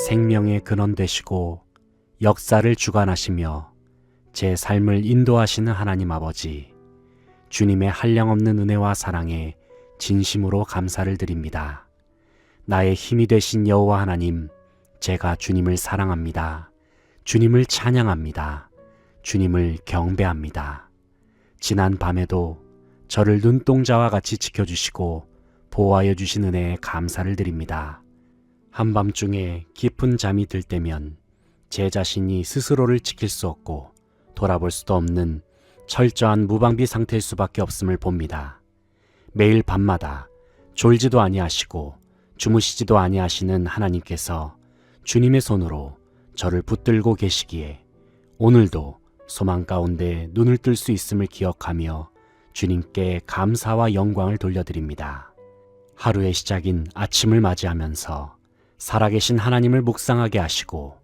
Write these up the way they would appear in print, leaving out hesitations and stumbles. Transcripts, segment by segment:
생명의 근원 되시고 역사를 주관하시며 제 삶을 인도하시는 하나님 아버지, 주님의 한량없는 은혜와 사랑에 진심으로 감사를 드립니다. 나의 힘이 되신 여호와 하나님, 제가 주님을 사랑합니다. 주님을 찬양합니다. 주님을 경배합니다. 지난 밤에도 저를 눈동자와 같이 지켜주시고 보호하여 주신 은혜에 감사를 드립니다. 한밤중에 깊은 잠이 들 때면 제 자신이 스스로를 지킬 수 없고 돌아볼 수도 없는 철저한 무방비 상태일 수밖에 없음을 봅니다. 매일 밤마다 졸지도 아니하시고 주무시지도 아니하시는 하나님께서 주님의 손으로 저를 붙들고 계시기에 오늘도 소망 가운데 눈을 뜰 수 있음을 기억하며 주님께 감사와 영광을 돌려드립니다. 하루의 시작인 아침을 맞이하면서 살아계신 하나님을 묵상하게 하시고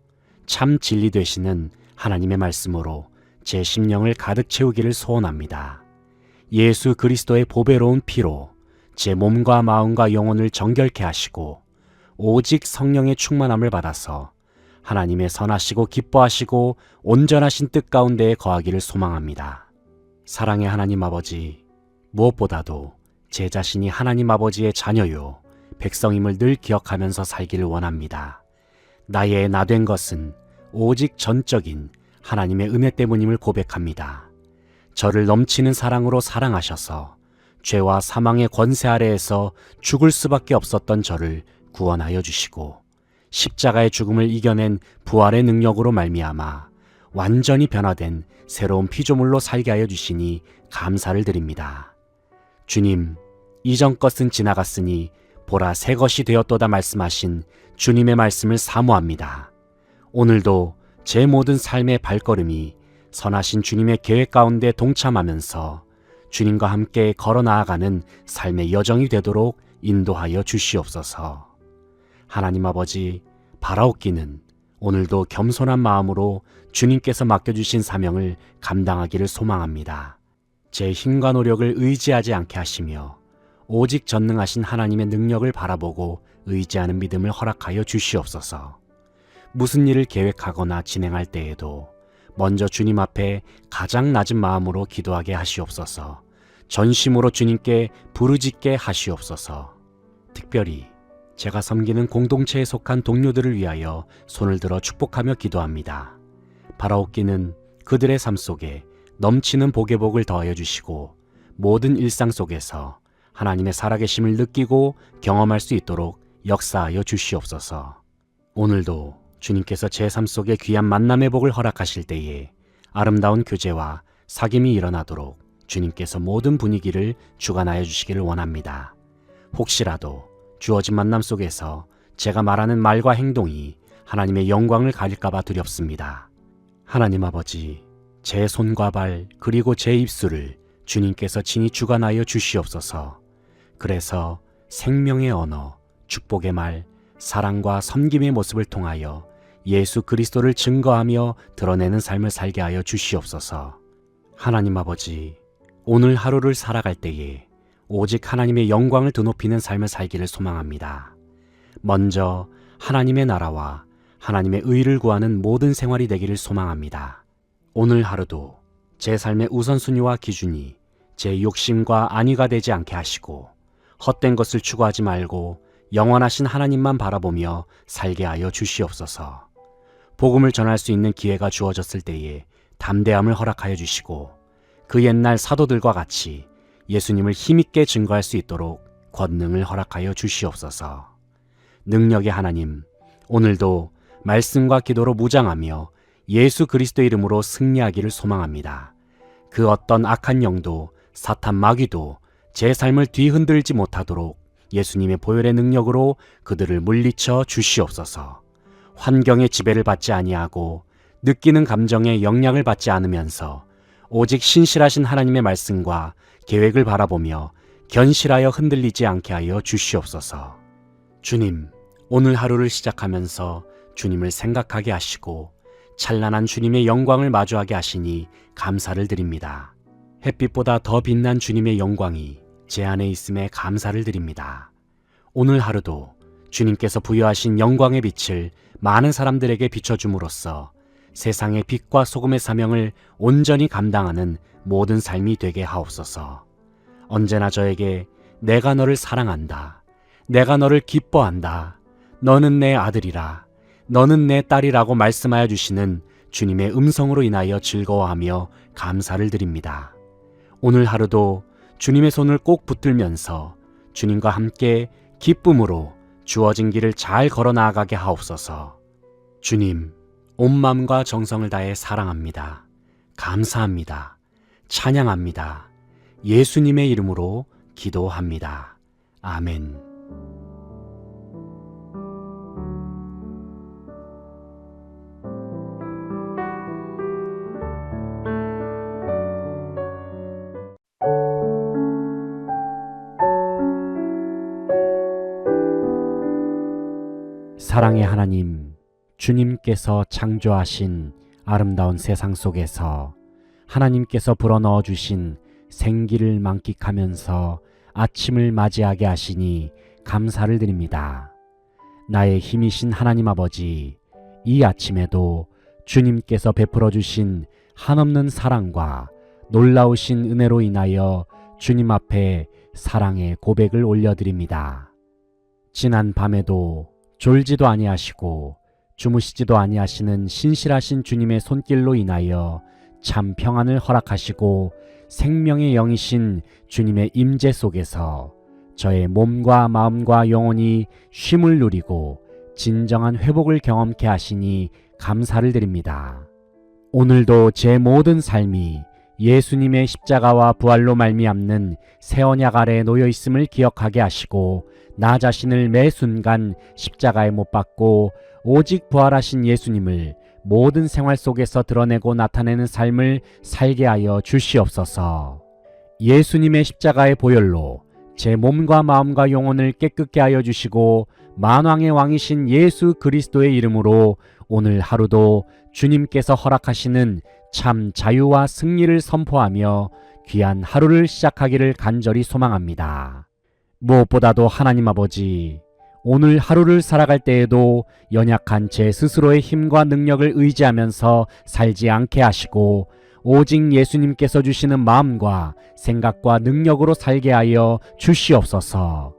참 진리 되시는 하나님의 말씀으로 제 심령을 가득 채우기를 소원합니다. 예수 그리스도의 보배로운 피로 제 몸과 마음과 영혼을 정결케 하시고 오직 성령의 충만함을 받아서 하나님의 선하시고 기뻐하시고 온전하신 뜻 가운데에 거하기를 소망합니다. 사랑의 하나님 아버지, 무엇보다도 제 자신이 하나님 아버지의 자녀요 백성임을 늘 기억하면서 살기를 원합니다. 나의 나 된 것은 오직 전적인 하나님의 은혜 때문임을 고백합니다. 저를 넘치는 사랑으로 사랑하셔서 죄와 사망의 권세 아래에서 죽을 수밖에 없었던 저를 구원하여 주시고 십자가의 죽음을 이겨낸 부활의 능력으로 말미암아 완전히 변화된 새로운 피조물로 살게 하여 주시니 감사를 드립니다. 주님, 이전 것은 지나갔으니 보라 새 것이 되었도다 말씀하신 주님의 말씀을 사모합니다. 오늘도 제 모든 삶의 발걸음이 선하신 주님의 계획 가운데 동참하면서 주님과 함께 걸어 나아가는 삶의 여정이 되도록 인도하여 주시옵소서. 하나님 아버지, 바라옵기는 오늘도 겸손한 마음으로 주님께서 맡겨주신 사명을 감당하기를 소망합니다. 제 힘과 노력을 의지하지 않게 하시며 오직 전능하신 하나님의 능력을 바라보고 의지하는 믿음을 허락하여 주시옵소서. 무슨 일을 계획하거나 진행할 때에도 먼저 주님 앞에 가장 낮은 마음으로 기도하게 하시옵소서. 전심으로 주님께 부르짖게 하시옵소서. 특별히 제가 섬기는 공동체에 속한 동료들을 위하여 손을 들어 축복하며 기도합니다. 바라옵기는 그들의 삶 속에 넘치는 복의 복을 더하여 주시고 모든 일상 속에서 하나님의 살아계심을 느끼고 경험할 수 있도록 역사하여 주시옵소서. 오늘도 주님께서 제 삶 속에 귀한 만남의 복을 허락하실 때에 아름다운 교제와 사귐이 일어나도록 주님께서 모든 분위기를 주관하여 주시기를 원합니다. 혹시라도 주어진 만남 속에서 제가 말하는 말과 행동이 하나님의 영광을 가릴까 봐 두렵습니다. 하나님 아버지, 제 손과 발 그리고 제 입술을 주님께서 친히 주관하여 주시옵소서. 그래서 생명의 언어, 축복의 말, 사랑과 섬김의 모습을 통하여 예수 그리스도를 증거하며 드러내는 삶을 살게 하여 주시옵소서. 하나님 아버지, 오늘 하루를 살아갈 때에 오직 하나님의 영광을 드높이는 삶을 살기를 소망합니다. 먼저 하나님의 나라와 하나님의 의를 구하는 모든 생활이 되기를 소망합니다. 오늘 하루도 제 삶의 우선순위와 기준이 제 욕심과 안위가 되지 않게 하시고 헛된 것을 추구하지 말고 영원하신 하나님만 바라보며 살게 하여 주시옵소서. 복음을 전할 수 있는 기회가 주어졌을 때에 담대함을 허락하여 주시고 그 옛날 사도들과 같이 예수님을 힘있게 증거할 수 있도록 권능을 허락하여 주시옵소서. 능력의 하나님, 오늘도 말씀과 기도로 무장하며 예수 그리스도의 이름으로 승리하기를 소망합니다. 그 어떤 악한 영도 사탄 마귀도 제 삶을 뒤흔들지 못하도록 예수님의 보혈의 능력으로 그들을 물리쳐 주시옵소서. 환경의 지배를 받지 아니하고 느끼는 감정에 영향을 받지 않으면서 오직 신실하신 하나님의 말씀과 계획을 바라보며 견실하여 흔들리지 않게 하여 주시옵소서. 주님, 오늘 하루를 시작하면서 주님을 생각하게 하시고 찬란한 주님의 영광을 마주하게 하시니 감사를 드립니다. 햇빛보다 더 빛난 주님의 영광이 제 안에 있음에 감사를 드립니다. 오늘 하루도 주님께서 부여하신 영광의 빛을 많은 사람들에게 비춰줌으로써 세상의 빛과 소금의 사명을 온전히 감당하는 모든 삶이 되게 하옵소서. 언제나 저에게 내가 너를 사랑한다, 내가 너를 기뻐한다, 너는 내 아들이라, 너는 내 딸이라고 말씀하여 주시는 주님의 음성으로 인하여 즐거워하며 감사를 드립니다. 오늘 하루도 주님의 손을 꼭 붙들면서 주님과 함께 기쁨으로 주어진 길을 잘 걸어 나아가게 하옵소서. 주님, 온 마음과 정성을 다해 사랑합니다. 감사합니다. 찬양합니다. 예수님의 이름으로 기도합니다. 아멘. 사랑의 하나님, 주님께서 창조하신 아름다운 세상 속에서 하나님께서 불어넣어 주신 생기를 만끽하면서 아침을 맞이하게 하시니 감사를 드립니다. 나의 힘이신 하나님 아버지, 이 아침에도 주님께서 베풀어 주신 한없는 사랑과 놀라우신 은혜로 인하여 주님 앞에 사랑의 고백을 올려드립니다. 지난 밤에도 졸지도 아니하시고 주무시지도 아니하시는 신실하신 주님의 손길로 인하여 참 평안을 허락하시고 생명의 영이신 주님의 임재 속에서 저의 몸과 마음과 영혼이 쉼을 누리고 진정한 회복을 경험케 하시니 감사를 드립니다. 오늘도 제 모든 삶이 예수님의 십자가와 부활로 말미암는 새 언약 아래에 놓여 있음을 기억하게 하시고 나 자신을 매 순간 십자가에 못 박고 오직 부활하신 예수님을 모든 생활 속에서 드러내고 나타내는 삶을 살게 하여 주시옵소서. 예수님의 십자가의 보혈로 제 몸과 마음과 영혼을 깨끗게 하여 주시고 만왕의 왕이신 예수 그리스도의 이름으로 오늘 하루도 주님께서 허락하시는 참 자유와 승리를 선포하며 귀한 하루를 시작하기를 간절히 소망합니다. 무엇보다도 하나님 아버지, 오늘 하루를 살아갈 때에도 연약한 제 스스로의 힘과 능력을 의지하면서 살지 않게 하시고 오직 예수님께서 주시는 마음과 생각과 능력으로 살게 하여 주시옵소서.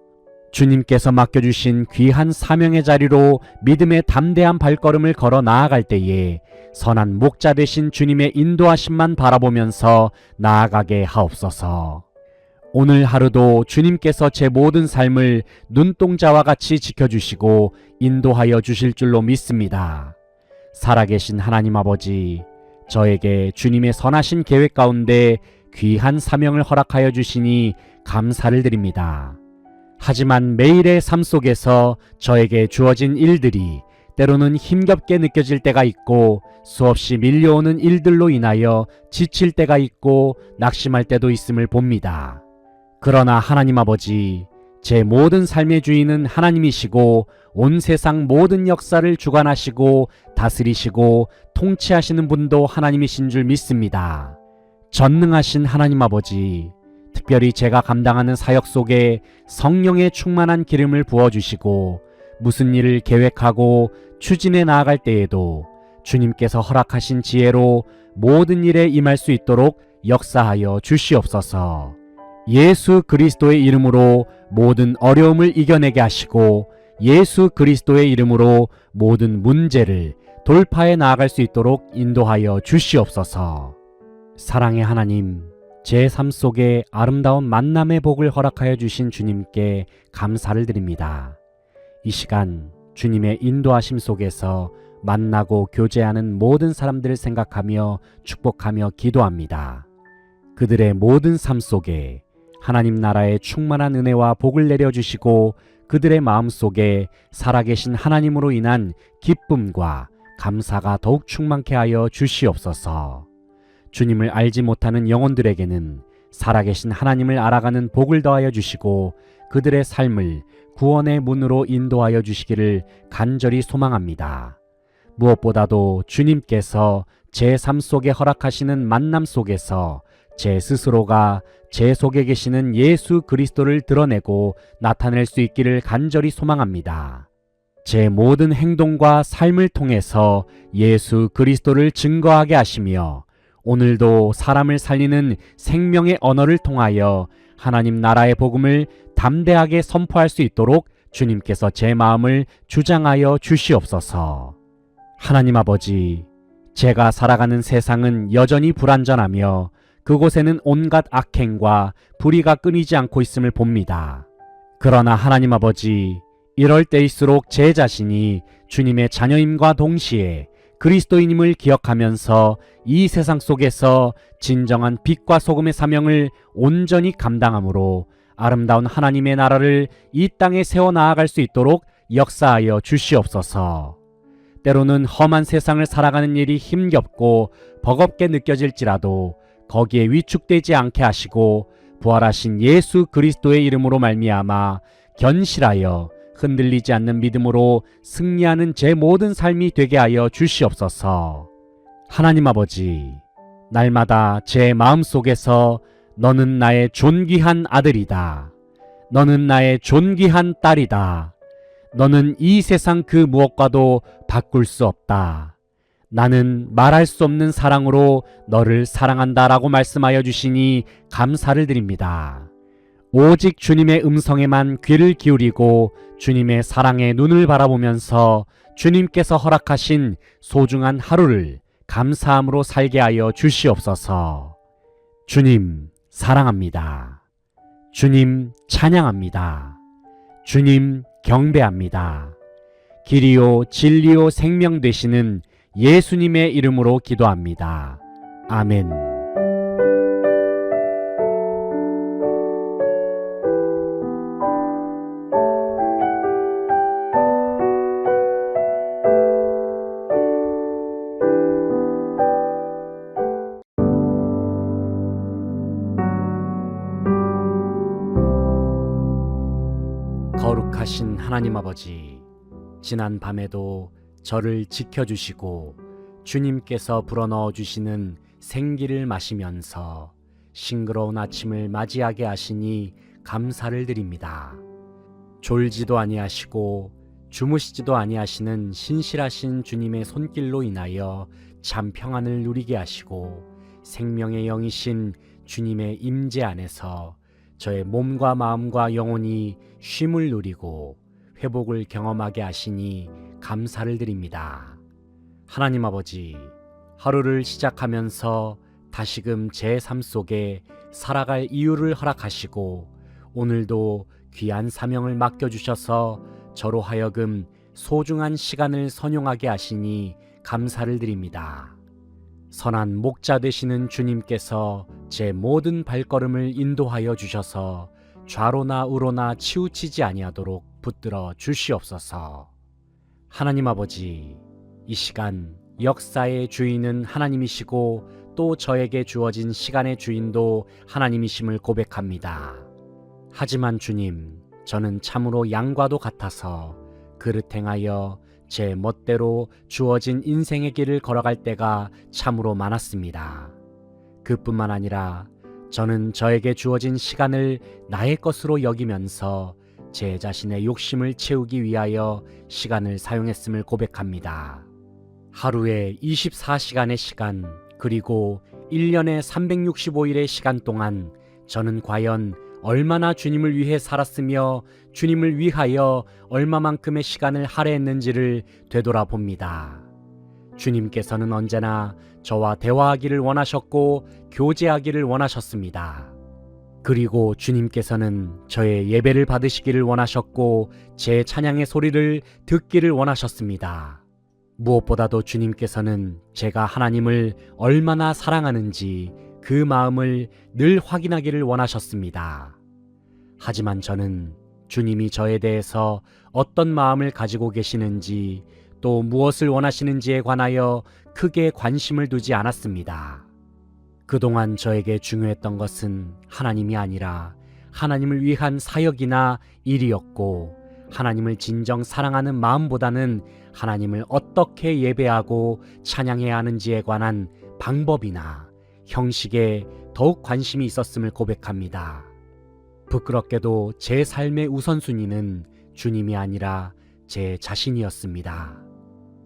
주님께서 맡겨주신 귀한 사명의 자리로 믿음의 담대한 발걸음을 걸어 나아갈 때에 선한 목자 되신 주님의 인도하심만 바라보면서 나아가게 하옵소서. 오늘 하루도 주님께서 제 모든 삶을 눈동자와 같이 지켜주시고 인도하여 주실 줄로 믿습니다. 살아계신 하나님 아버지, 저에게 주님의 선하신 계획 가운데 귀한 사명을 허락하여 주시니 감사를 드립니다. 하지만 매일의 삶 속에서 저에게 주어진 일들이 때로는 힘겹게 느껴질 때가 있고 수없이 밀려오는 일들로 인하여 지칠 때가 있고 낙심할 때도 있음을 봅니다. 그러나 하나님 아버지, 제 모든 삶의 주인은 하나님이시고 온 세상 모든 역사를 주관하시고 다스리시고 통치하시는 분도 하나님이신 줄 믿습니다. 전능하신 하나님 아버지, 특별히 제가 감당하는 사역 속에 성령의 충만한 기름을 부어주시고 무슨 일을 계획하고 추진해 나아갈 때에도 주님께서 허락하신 지혜로 모든 일에 임할 수 있도록 역사하여 주시옵소서. 예수 그리스도의 이름으로 모든 어려움을 이겨내게 하시고 예수 그리스도의 이름으로 모든 문제를 돌파해 나아갈 수 있도록 인도하여 주시옵소서. 사랑의 하나님, 제 삶 속에 아름다운 만남의 복을 허락하여 주신 주님께 감사를 드립니다. 이 시간 주님의 인도하심 속에서 만나고 교제하는 모든 사람들을 생각하며 축복하며 기도합니다. 그들의 모든 삶 속에 하나님 나라의 충만한 은혜와 복을 내려주시고 그들의 마음 속에 살아계신 하나님으로 인한 기쁨과 감사가 더욱 충만케 하여 주시옵소서. 주님을 알지 못하는 영혼들에게는 살아계신 하나님을 알아가는 복을 더하여 주시고 그들의 삶을 구원의 문으로 인도하여 주시기를 간절히 소망합니다. 무엇보다도 주님께서 제 삶 속에 허락하시는 만남 속에서 제 스스로가 제 속에 계시는 예수 그리스도를 드러내고 나타낼 수 있기를 간절히 소망합니다. 제 모든 행동과 삶을 통해서 예수 그리스도를 증거하게 하시며 오늘도 사람을 살리는 생명의 언어를 통하여 하나님 나라의 복음을 담대하게 선포할 수 있도록 주님께서 제 마음을 주장하여 주시옵소서. 하나님 아버지, 제가 살아가는 세상은 여전히 불완전하며 그곳에는 온갖 악행과 불의가 끊이지 않고 있음을 봅니다. 그러나 하나님 아버지, 이럴 때일수록 제 자신이 주님의 자녀임과 동시에 그리스도인임을 기억하면서 이 세상 속에서 진정한 빛과 소금의 사명을 온전히 감당함으로 아름다운 하나님의 나라를 이 땅에 세워 나아갈 수 있도록 역사하여 주시옵소서. 때로는 험한 세상을 살아가는 일이 힘겹고 버겁게 느껴질지라도 거기에 위축되지 않게 하시고 부활하신 예수 그리스도의 이름으로 말미암아 견실하여 흔들리지 않는 믿음으로 승리하는 제 모든 삶이 되게 하여 주시옵소서. 하나님 아버지, 날마다 제 마음속에서 너는 나의 존귀한 아들이다. 너는 나의 존귀한 딸이다. 너는 이 세상 그 무엇과도 바꿀 수 없다. 나는 말할 수 없는 사랑으로 너를 사랑한다라고 말씀하여 주시니 감사를 드립니다. 오직 주님의 음성에만 귀를 기울이고 주님의 사랑의 눈을 바라보면서 주님께서 허락하신 소중한 하루를 감사함으로 살게 하여 주시옵소서. 주님 사랑합니다. 주님 찬양합니다. 주님 경배합니다. 길이요 진리요 생명 되시는 예수님의 이름으로 기도합니다. 아멘. 거룩하신 하나님 아버지, 지난 밤에도 저를 지켜주시고 주님께서 불어넣어 주시는 생기를 마시면서 싱그러운 아침을 맞이하게 하시니 감사를 드립니다. 졸지도 아니하시고 주무시지도 아니하시는 신실하신 주님의 손길로 인하여 참 평안을 누리게 하시고 생명의 영이신 주님의 임재 안에서 저의 몸과 마음과 영혼이 쉼을 누리고 회복을 경험하게 하시니 감사를 드립니다. 하나님 아버지, 하루를 시작하면서 다시금 제 삶 속에 살아갈 이유를 허락하시고 오늘도 귀한 사명을 맡겨주셔서 저로 하여금 소중한 시간을 선용하게 하시니 감사를 드립니다. 선한 목자 되시는 주님께서 제 모든 발걸음을 인도하여 주셔서 좌로나 우로나 치우치지 아니하도록 붙들어 주시옵소서. 하나님 아버지, 이 시간 역사의 주인은 하나님이시고 또 저에게 주어진 시간의 주인도 하나님이심을 고백합니다. 하지만 주님, 저는 참으로 양과도 같아서 그릇 행하여 제 멋대로 주어진 인생의 길을 걸어갈 때가 참으로 많았습니다. 그뿐만 아니라 저는 저에게 주어진 시간을 나의 것으로 여기면서 제 자신의 욕심을 채우기 위하여 시간을 사용했음을 고백합니다. 하루에 24시간의 시간, 그리고 1년에 365일의 시간 동안 저는 과연 얼마나 주님을 위해 살았으며 주님을 위하여 얼마만큼의 시간을 할애했는지를 되돌아봅니다. 주님께서는 언제나 저와 대화하기를 원하셨고 교제하기를 원하셨습니다. 그리고 주님께서는 저의 예배를 받으시기를 원하셨고 제 찬양의 소리를 듣기를 원하셨습니다. 무엇보다도 주님께서는 제가 하나님을 얼마나 사랑하는지 그 마음을 늘 확인하기를 원하셨습니다. 하지만 저는 주님이 저에 대해서 어떤 마음을 가지고 계시는지 또 무엇을 원하시는지에 관하여 크게 관심을 두지 않았습니다. 그동안 저에게 중요했던 것은 하나님이 아니라 하나님을 위한 사역이나 일이었고 하나님을 진정 사랑하는 마음보다는 하나님을 어떻게 예배하고 찬양해야 하는지에 관한 방법이나 형식에 더욱 관심이 있었음을 고백합니다. 부끄럽게도 제 삶의 우선순위는 주님이 아니라 제 자신이었습니다.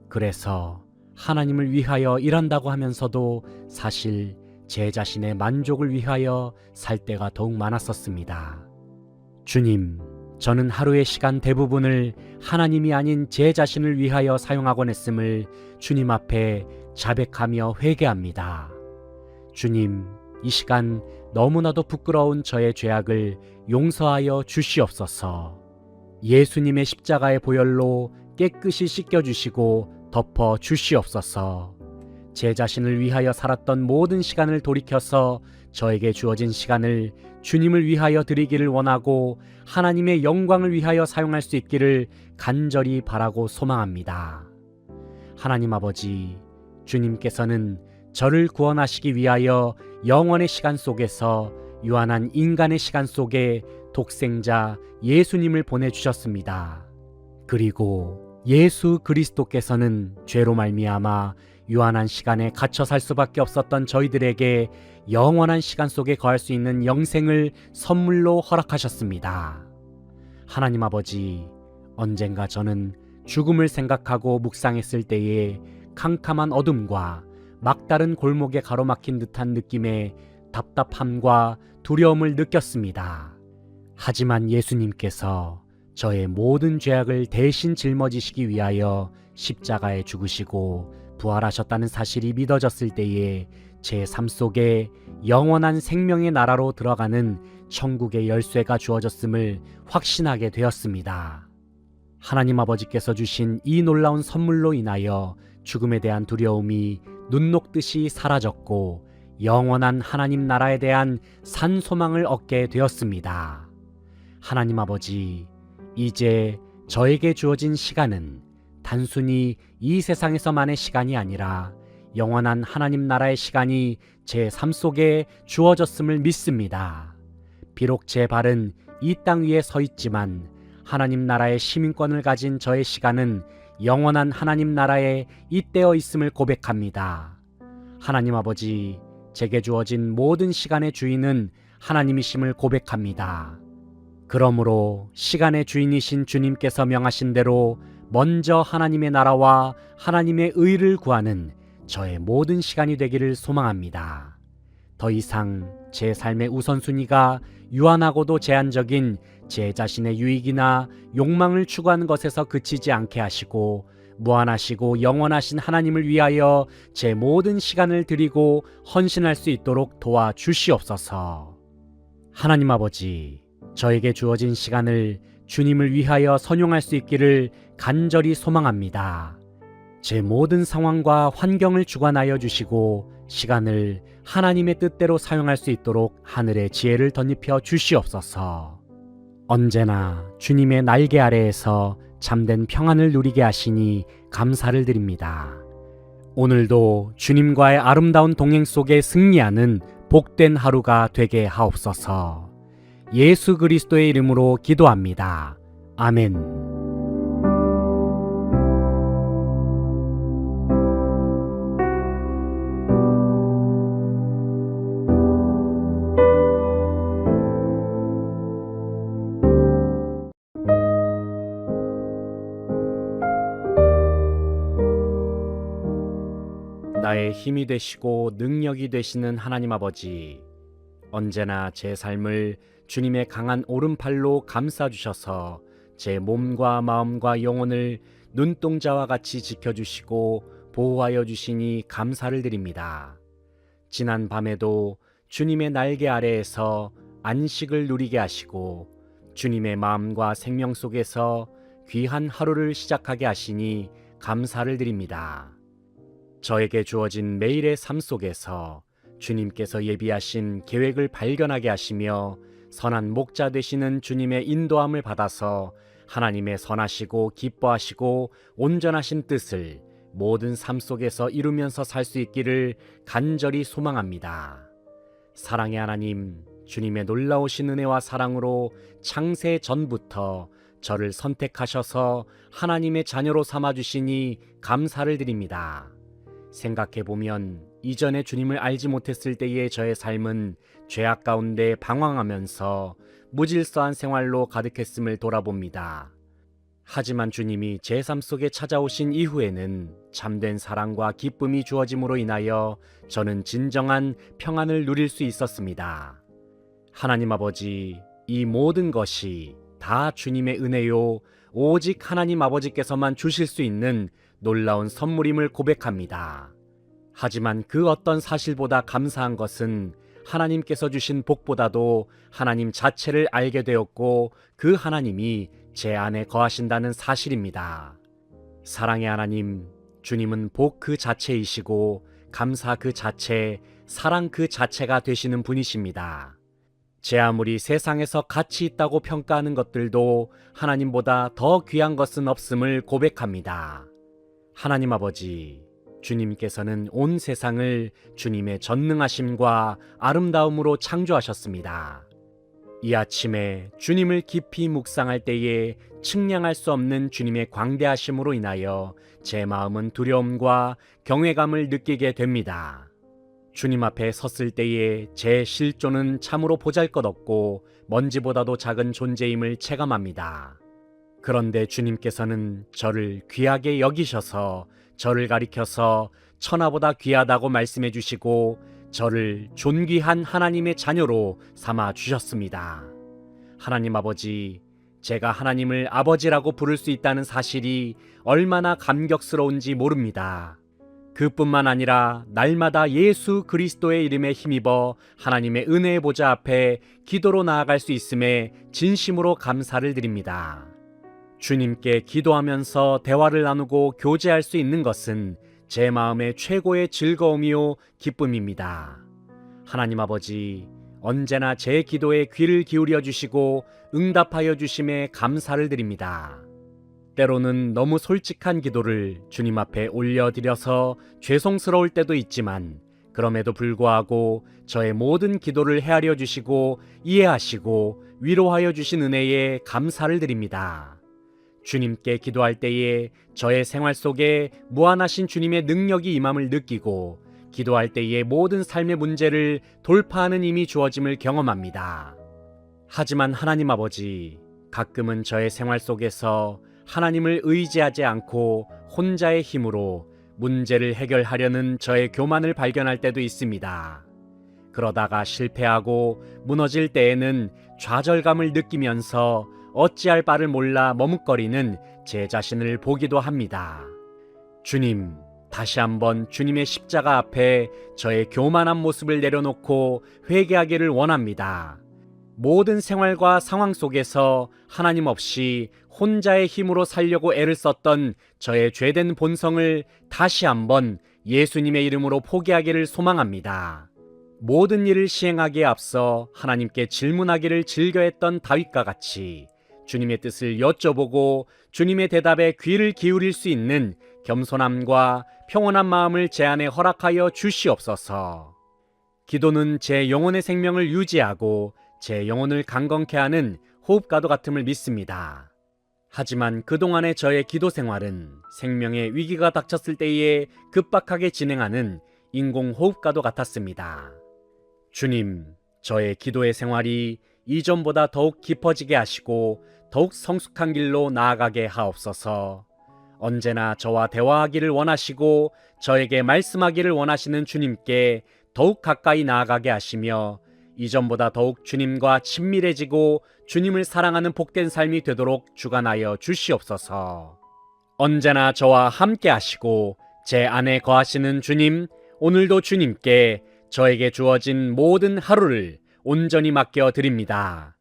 그래서 하나님을 위하여 일한다고 하면서도 사실 제 자신의 만족을 위하여 살 때가 더욱 많았었습니다. 주님, 저는 하루의 시간 대부분을 하나님이 아닌 제 자신을 위하여 사용하곤 했음을 주님 앞에 자백하며 회개합니다. 주님, 이 시간 너무나도 부끄러운 저의 죄악을 용서하여 주시옵소서. 예수님의 십자가의 보혈로 깨끗이 씻겨주시고 덮어 주시옵소서. 제 자신을 위하여 살았던 모든 시간을 돌이켜서 저에게 주어진 시간을 주님을 위하여 드리기를 원하고 하나님의 영광을 위하여 사용할 수 있기를 간절히 바라고 소망합니다. 하나님 아버지, 주님께서는 저를 구원하시기 위하여 영원의 시간 속에서 유한한 인간의 시간 속에 독생자 예수님을 보내주셨습니다. 그리고 예수 그리스도께서는 죄로 말미암아 유한한 시간에 갇혀 살 수밖에 없었던 저희들에게 영원한 시간 속에 거할 수 있는 영생을 선물로 허락하셨습니다. 하나님 아버지, 언젠가 저는 죽음을 생각하고 묵상했을 때에 캄캄한 어둠과 막다른 골목에 가로막힌 듯한 느낌의 답답함과 두려움을 느꼈습니다. 하지만 예수님께서 저의 모든 죄악을 대신 짊어지시기 위하여 십자가에 죽으시고 부활하셨다는 사실이 믿어졌을 때에 제 삶 속에 영원한 생명의 나라로 들어가는 천국의 열쇠가 주어졌음을 확신하게 되었습니다. 하나님 아버지께서 주신 이 놀라운 선물로 인하여 죽음에 대한 두려움이 눈 녹듯이 사라졌고 영원한 하나님 나라에 대한 산 소망을 얻게 되었습니다. 하나님 아버지, 이제 저에게 주어진 시간은 단순히 이 세상에서만의 시간이 아니라 영원한 하나님 나라의 시간이 제 삶 속에 주어졌음을 믿습니다. 비록 제 발은 이 땅 위에 서 있지만 하나님 나라의 시민권을 가진 저의 시간은 영원한 하나님 나라에 잇대어 있음을 고백합니다. 하나님 아버지, 제게 주어진 모든 시간의 주인은 하나님이심을 고백합니다. 그러므로 시간의 주인이신 주님께서 명하신 대로 먼저 하나님의 나라와 하나님의 의를 구하는 저의 모든 시간이 되기를 소망합니다. 더 이상 제 삶의 우선순위가 유한하고도 제한적인 제 자신의 유익이나 욕망을 추구하는 것에서 그치지 않게 하시고 무한하시고 영원하신 하나님을 위하여 제 모든 시간을 드리고 헌신할 수 있도록 도와주시옵소서. 하나님 아버지, 저에게 주어진 시간을 주님을 위하여 선용할 수 있기를 간절히 소망합니다. 제 모든 상황과 환경을 주관하여 주시고 시간을 하나님의 뜻대로 사용할 수 있도록 하늘의 지혜를 덧입혀 주시옵소서. 언제나 주님의 날개 아래에서 참된 평안을 누리게 하시니 감사를 드립니다. 오늘도 주님과의 아름다운 동행 속에 승리하는 복된 하루가 되게 하옵소서. 예수 그리스도의 이름으로 기도합니다. 아멘. 나의 힘이 되시고 능력이 되시는 하나님 아버지, 언제나 제 삶을 주님의 강한 오른팔로 감싸주셔서 제 몸과 마음과 영혼을 눈동자와 같이 지켜주시고 보호하여 주시니 감사를 드립니다. 지난 밤에도 주님의 날개 아래에서 안식을 누리게 하시고 주님의 마음과 생명 속에서 귀한 하루를 시작하게 하시니 감사를 드립니다. 저에게 주어진 매일의 삶 속에서 주님께서 예비하신 계획을 발견하게 하시며 선한 목자 되시는 주님의 인도함을 받아서 하나님의 선하시고 기뻐하시고 온전하신 뜻을 모든 삶 속에서 이루면서 살 수 있기를 간절히 소망합니다. 사랑의 하나님, 주님의 놀라우신 은혜와 사랑으로 창세 전부터 저를 선택하셔서 하나님의 자녀로 삼아주시니 감사를 드립니다. 생각해보면 이전에 주님을 알지 못했을 때의 저의 삶은 죄악 가운데 방황하면서 무질서한 생활로 가득했음을 돌아봅니다. 하지만 주님이 제 삶 속에 찾아오신 이후에는 참된 사랑과 기쁨이 주어짐으로 인하여 저는 진정한 평안을 누릴 수 있었습니다. 하나님 아버지, 이 모든 것이 다 주님의 은혜요, 오직 하나님 아버지께서만 주실 수 있는 놀라운 선물임을 고백합니다. 하지만 그 어떤 사실보다 감사한 것은 하나님께서 주신 복보다도 하나님 자체를 알게 되었고 그 하나님이 제 안에 거하신다는 사실입니다. 사랑의 하나님, 주님은 복 그 자체이시고 감사 그 자체, 사랑 그 자체가 되시는 분이십니다. 제 아무리 세상에서 가치 있다고 평가하는 것들도 하나님보다 더 귀한 것은 없음을 고백합니다. 하나님 아버지, 주님께서는 온 세상을 주님의 전능하심과 아름다움으로 창조하셨습니다. 이 아침에 주님을 깊이 묵상할 때에 측량할 수 없는 주님의 광대하심으로 인하여 제 마음은 두려움과 경외감을 느끼게 됩니다. 주님 앞에 섰을 때에 제 실존은 참으로 보잘것없고 먼지보다도 작은 존재임을 체감합니다. 그런데 주님께서는 저를 귀하게 여기셔서 저를 가리켜서 천하보다 귀하다고 말씀해 주시고 저를 존귀한 하나님의 자녀로 삼아 주셨습니다. 하나님 아버지, 제가 하나님을 아버지라고 부를 수 있다는 사실이 얼마나 감격스러운지 모릅니다. 그뿐만 아니라 날마다 예수 그리스도의 이름에 힘입어 하나님의 은혜의 보좌 앞에 기도로 나아갈 수 있음에 진심으로 감사를 드립니다. 주님께 기도하면서 대화를 나누고 교제할 수 있는 것은 제 마음의 최고의 즐거움이요 기쁨입니다. 하나님 아버지, 언제나 제 기도에 귀를 기울여 주시고 응답하여 주심에 감사를 드립니다. 때로는 너무 솔직한 기도를 주님 앞에 올려드려서 죄송스러울 때도 있지만 그럼에도 불구하고 저의 모든 기도를 헤아려 주시고 이해하시고 위로하여 주신 은혜에 감사를 드립니다. 주님께 기도할 때에 저의 생활 속에 무한하신 주님의 능력이 임함을 느끼고 기도할 때에 모든 삶의 문제를 돌파하는 힘이 주어짐을 경험합니다. 하지만 하나님 아버지, 가끔은 저의 생활 속에서 하나님을 의지하지 않고 혼자의 힘으로 문제를 해결하려는 저의 교만을 발견할 때도 있습니다. 그러다가 실패하고 무너질 때에는 좌절감을 느끼면서 어찌할 바를 몰라 머뭇거리는 제 자신을 보기도 합니다. 주님, 다시 한번 주님의 십자가 앞에 저의 교만한 모습을 내려놓고 회개하기를 원합니다. 모든 생활과 상황 속에서 하나님 없이 혼자의 힘으로 살려고 애를 썼던 저의 죄된 본성을 다시 한번 예수님의 이름으로 포기하기를 소망합니다. 모든 일을 시행하기에 앞서 하나님께 질문하기를 즐겨했던 다윗과 같이 주님의 뜻을 여쭤보고 주님의 대답에 귀를 기울일 수 있는 겸손함과 평온한 마음을 제 안에 허락하여 주시옵소서. 기도는 제 영혼의 생명을 유지하고 제 영혼을 강건케 하는 호흡과도 같음을 믿습니다. 하지만 그동안의 저의 기도 생활은 생명의 위기가 닥쳤을 때에 급박하게 진행하는 인공호흡과도 같았습니다. 주님, 저의 기도의 생활이 이전보다 더욱 깊어지게 하시고 더욱 성숙한 길로 나아가게 하옵소서. 언제나 저와 대화하기를 원하시고 저에게 말씀하기를 원하시는 주님께 더욱 가까이 나아가게 하시며 이전보다 더욱 주님과 친밀해지고 주님을 사랑하는 복된 삶이 되도록 주관하여 주시옵소서. 언제나 저와 함께 하시고 제 안에 거하시는 주님, 오늘도 주님께 저에게 주어진 모든 하루를 온전히 맡겨 드립니다.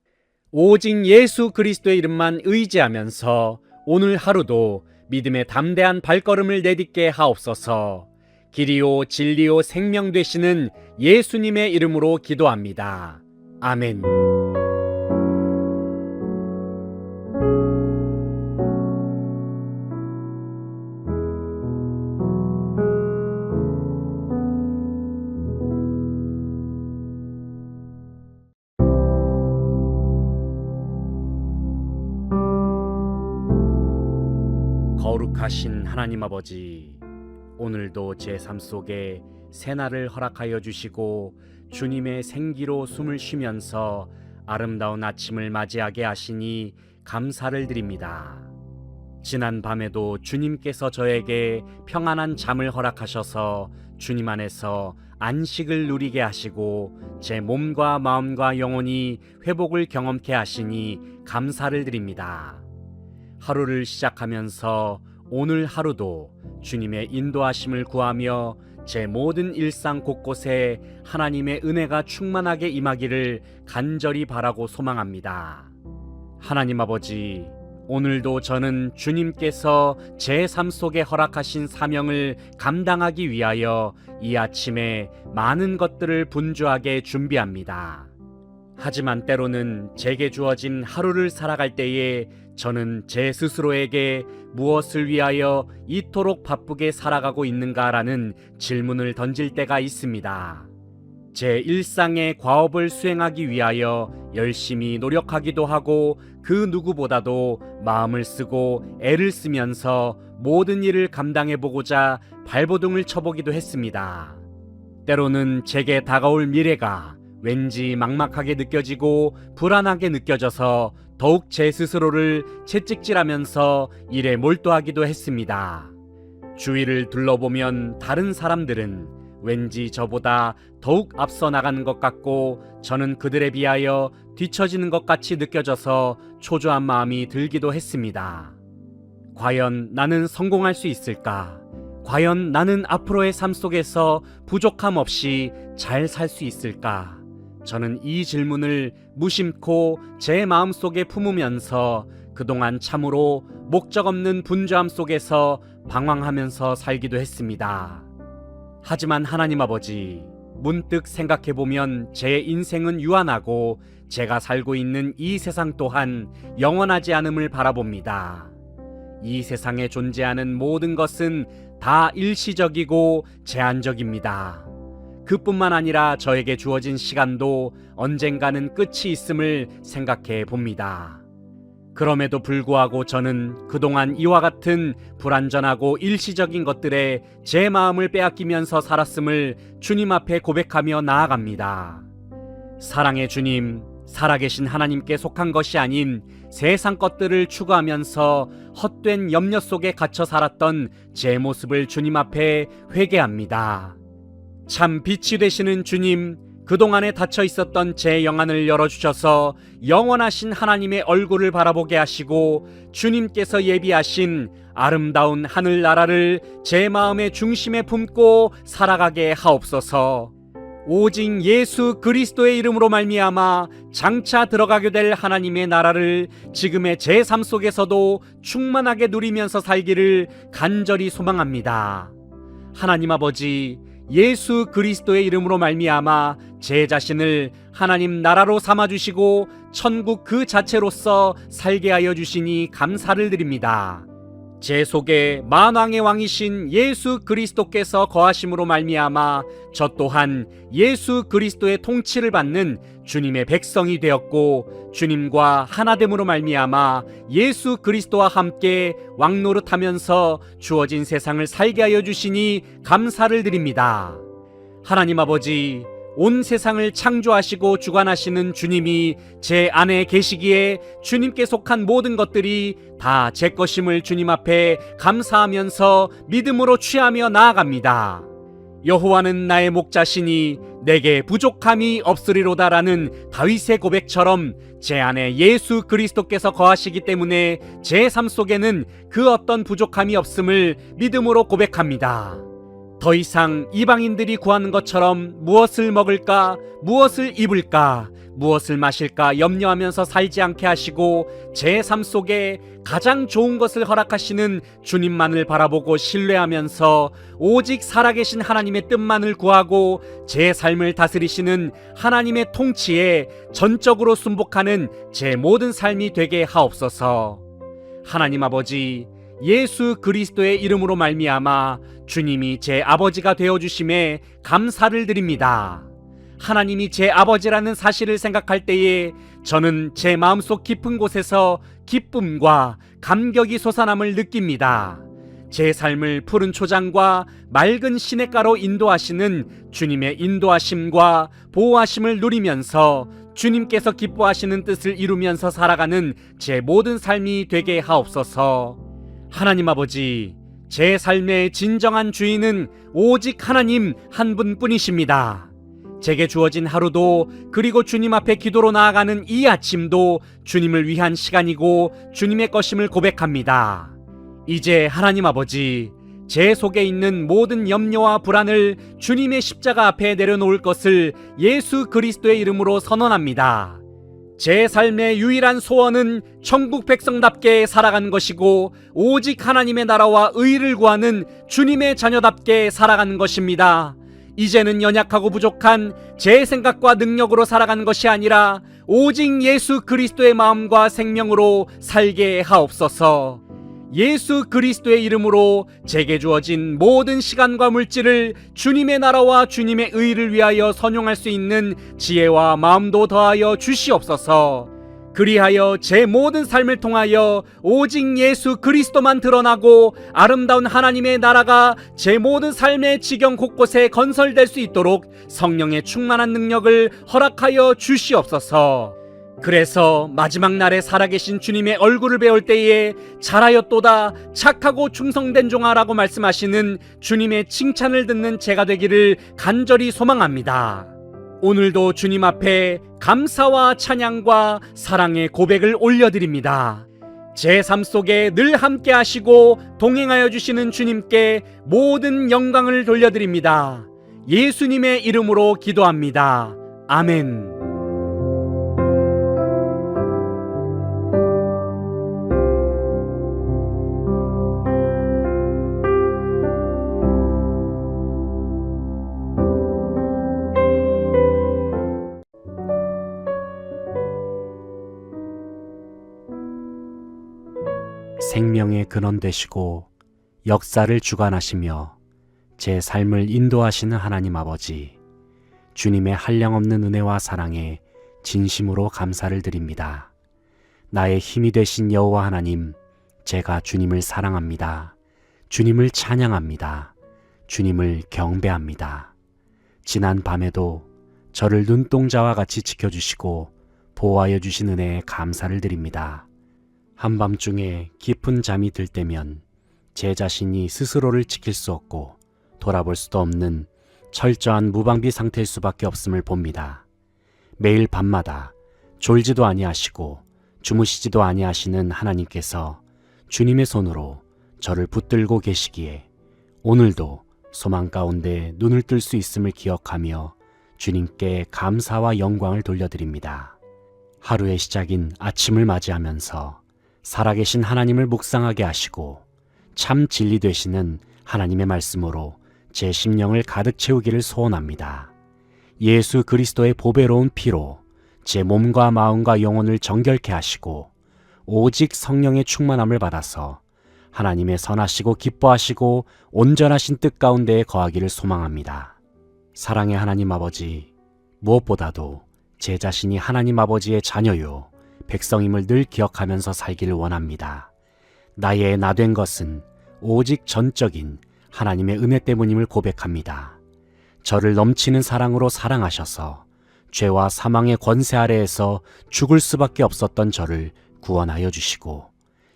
오직 예수 그리스도의 이름만 의지하면서 오늘 하루도 믿음의 담대한 발걸음을 내딛게 하옵소서. 길이요 진리요 생명 되시는 예수님의 이름으로 기도합니다. 아멘. 거룩하신 하나님 아버지, 오늘도 제 삶 속에 새날을 허락하여 주시고 주님의 생기로 숨을 쉬면서 아름다운 아침을 맞이하게 하시니 감사를 드립니다. 지난 밤에도 주님께서 저에게 평안한 잠을 허락하셔서 주님 안에서 안식을 누리게 하시고 제 몸과 마음과 영혼이 회복을 경험케 하시니 감사를 드립니다. 하루를 시작하면서 오늘 하루도 주님의 인도하심을 구하며 제 모든 일상 곳곳에 하나님의 은혜가 충만하게 임하기를 간절히 바라고 소망합니다. 하나님 아버지, 오늘도 저는 주님께서 제 삶 속에 허락하신 사명을 감당하기 위하여 이 아침에 많은 것들을 분주하게 준비합니다. 하지만 때로는 제게 주어진 하루를 살아갈 때에 저는 제 스스로에게 무엇을 위하여 이토록 바쁘게 살아가고 있는가라는 질문을 던질 때가 있습니다. 제 일상의 과업을 수행하기 위하여 열심히 노력하기도 하고 그 누구보다도 마음을 쓰고 애를 쓰면서 모든 일을 감당해보고자 발버둥을 쳐보기도 했습니다. 때로는 제게 다가올 미래가 왠지 막막하게 느껴지고 불안하게 느껴져서 더욱 제 스스로를 채찍질하면서 일에 몰두하기도 했습니다. 주위를 둘러보면 다른 사람들은 왠지 저보다 더욱 앞서 나가는 것 같고 저는 그들에 비하여 뒤처지는 것 같이 느껴져서 초조한 마음이 들기도 했습니다. 과연 나는 성공할 수 있을까? 과연 나는 앞으로의 삶 속에서 부족함 없이 잘 살 수 있을까? 저는 이 질문을 무심코 제 마음속에 품으면서 그동안 참으로 목적 없는 분주함 속에서 방황하면서 살기도 했습니다. 하지만 하나님 아버지, 문득 생각해보면 제 인생은 유한하고 제가 살고 있는 이 세상 또한 영원하지 않음을 바라봅니다. 이 세상에 존재하는 모든 것은 다 일시적이고 제한적입니다. 그뿐만 아니라 저에게 주어진 시간도 언젠가는 끝이 있음을 생각해 봅니다. 그럼에도 불구하고 저는 그동안 이와 같은 불완전하고 일시적인 것들에 제 마음을 빼앗기면서 살았음을 주님 앞에 고백하며 나아갑니다. 사랑의 주님, 살아계신 하나님께 속한 것이 아닌 세상 것들을 추구하면서 헛된 염려 속에 갇혀 살았던 제 모습을 주님 앞에 회개합니다. 참 빛이 되시는 주님, 그동안에 닫혀 있었던 제 영안을 열어주셔서 영원하신 하나님의 얼굴을 바라보게 하시고 주님께서 예비하신 아름다운 하늘나라를 제 마음의 중심에 품고 살아가게 하옵소서. 오직 예수 그리스도의 이름으로 말미암아 장차 들어가게 될 하나님의 나라를 지금의 제 삶 속에서도 충만하게 누리면서 살기를 간절히 소망합니다. 하나님 아버지, 예수 그리스도의 이름으로 말미암아 제 자신을 하나님 나라로 삼아주시고 천국 그 자체로서 살게 하여 주시니 감사를 드립니다. 제 속에 만왕의 왕이신 예수 그리스도께서 거하심으로 말미암아 저 또한 예수 그리스도의 통치를 받는 주님의 백성이 되었고 주님과 하나됨으로 말미암아 예수 그리스도와 함께 왕노릇하면서 주어진 세상을 살게 하여 주시니 감사를 드립니다. 하나님 아버지, 온 세상을 창조하시고 주관하시는 주님이 제 안에 계시기에 주님께 속한 모든 것들이 다 제 것임을 주님 앞에 감사하면서 믿음으로 취하며 나아갑니다. 여호와는 나의 목자시니 내게 부족함이 없으리로다라는 다윗의 고백처럼 제 안에 예수 그리스도께서 거하시기 때문에 제 삶 속에는 그 어떤 부족함이 없음을 믿음으로 고백합니다. 더 이상 이방인들이 구하는 것처럼 무엇을 먹을까, 무엇을 입을까, 무엇을 마실까 염려하면서 살지 않게 하시고 제 삶 속에 가장 좋은 것을 허락하시는 주님만을 바라보고 신뢰하면서 오직 살아계신 하나님의 뜻만을 구하고 제 삶을 다스리시는 하나님의 통치에 전적으로 순복하는 제 모든 삶이 되게 하옵소서. 하나님 아버지, 예수 그리스도의 이름으로 말미암아 주님이 제 아버지가 되어주심에 감사를 드립니다. 하나님이 제 아버지라는 사실을 생각할 때에 저는 제 마음속 깊은 곳에서 기쁨과 감격이 솟아남을 느낍니다. 제 삶을 푸른 초장과 맑은 시냇가로 인도하시는 주님의 인도하심과 보호하심을 누리면서 주님께서 기뻐하시는 뜻을 이루면서 살아가는 제 모든 삶이 되게 하옵소서. 하나님 아버지, 제 삶의 진정한 주인은 오직 하나님 한 분뿐이십니다. 제게 주어진 하루도, 그리고 주님 앞에 기도로 나아가는 이 아침도 주님을 위한 시간이고 주님의 것임을 고백합니다. 이제 하나님 아버지, 제 속에 있는 모든 염려와 불안을 주님의 십자가 앞에 내려놓을 것을 예수 그리스도의 이름으로 선언합니다. 제 삶의 유일한 소원은 천국 백성답게 살아가는 것이고, 오직 하나님의 나라와 의를 구하는 주님의 자녀답게 살아가는 것입니다. 이제는 연약하고 부족한 제 생각과 능력으로 살아가는 것이 아니라 오직 예수 그리스도의 마음과 생명으로 살게 하옵소서. 예수 그리스도의 이름으로 제게 주어진 모든 시간과 물질을 주님의 나라와 주님의 의를 위하여 선용할 수 있는 지혜와 마음도 더하여 주시옵소서. 그리하여 제 모든 삶을 통하여 오직 예수 그리스도만 드러나고 아름다운 하나님의 나라가 제 모든 삶의 지경 곳곳에 건설될 수 있도록 성령의 충만한 능력을 허락하여 주시옵소서. 그래서 마지막 날에 살아계신 주님의 얼굴을 배울 때에 잘하였도다 착하고 충성된 종아라고 말씀하시는 주님의 칭찬을 듣는 제가 되기를 간절히 소망합니다. 오늘도 주님 앞에 감사와 찬양과 사랑의 고백을 올려드립니다. 제 삶 속에 늘 함께 하시고 동행하여 주시는 주님께 모든 영광을 돌려드립니다. 예수님의 이름으로 기도합니다. 아멘. 생명의 근원 되시고 역사를 주관하시며 제 삶을 인도하시는 하나님 아버지, 주님의 한량없는 은혜와 사랑에 진심으로 감사를 드립니다. 나의 힘이 되신 여호와 하나님, 제가 주님을 사랑합니다. 주님을 찬양합니다. 주님을 경배합니다. 지난 밤에도 저를 눈동자와 같이 지켜주시고 보호하여 주신 은혜에 감사를 드립니다. 한밤중에 깊은 잠이 들 때면 제 자신이 스스로를 지킬 수 없고 돌아볼 수도 없는 철저한 무방비 상태일 수밖에 없음을 봅니다. 매일 밤마다 졸지도 아니하시고 주무시지도 아니하시는 하나님께서 주님의 손으로 저를 붙들고 계시기에 오늘도 소망 가운데 눈을 뜰 수 있음을 기억하며 주님께 감사와 영광을 돌려드립니다. 하루의 시작인 아침을 맞이하면서 살아계신 하나님을 묵상하게 하시고 참 진리 되시는 하나님의 말씀으로 제 심령을 가득 채우기를 소원합니다. 예수 그리스도의 보배로운 피로 제 몸과 마음과 영혼을 정결케 하시고 오직 성령의 충만함을 받아서 하나님의 선하시고 기뻐하시고 온전하신 뜻 가운데에 거하기를 소망합니다. 사랑의 하나님 아버지, 무엇보다도 제 자신이 하나님 아버지의 자녀요 백성임을 늘 기억하면서 살기를 원합니다. 나의 나된 것은 오직 전적인 하나님의 은혜 때문임을 고백합니다. 저를 넘치는 사랑으로 사랑하셔서 죄와 사망의 권세 아래에서 죽을 수밖에 없었던 저를 구원하여 주시고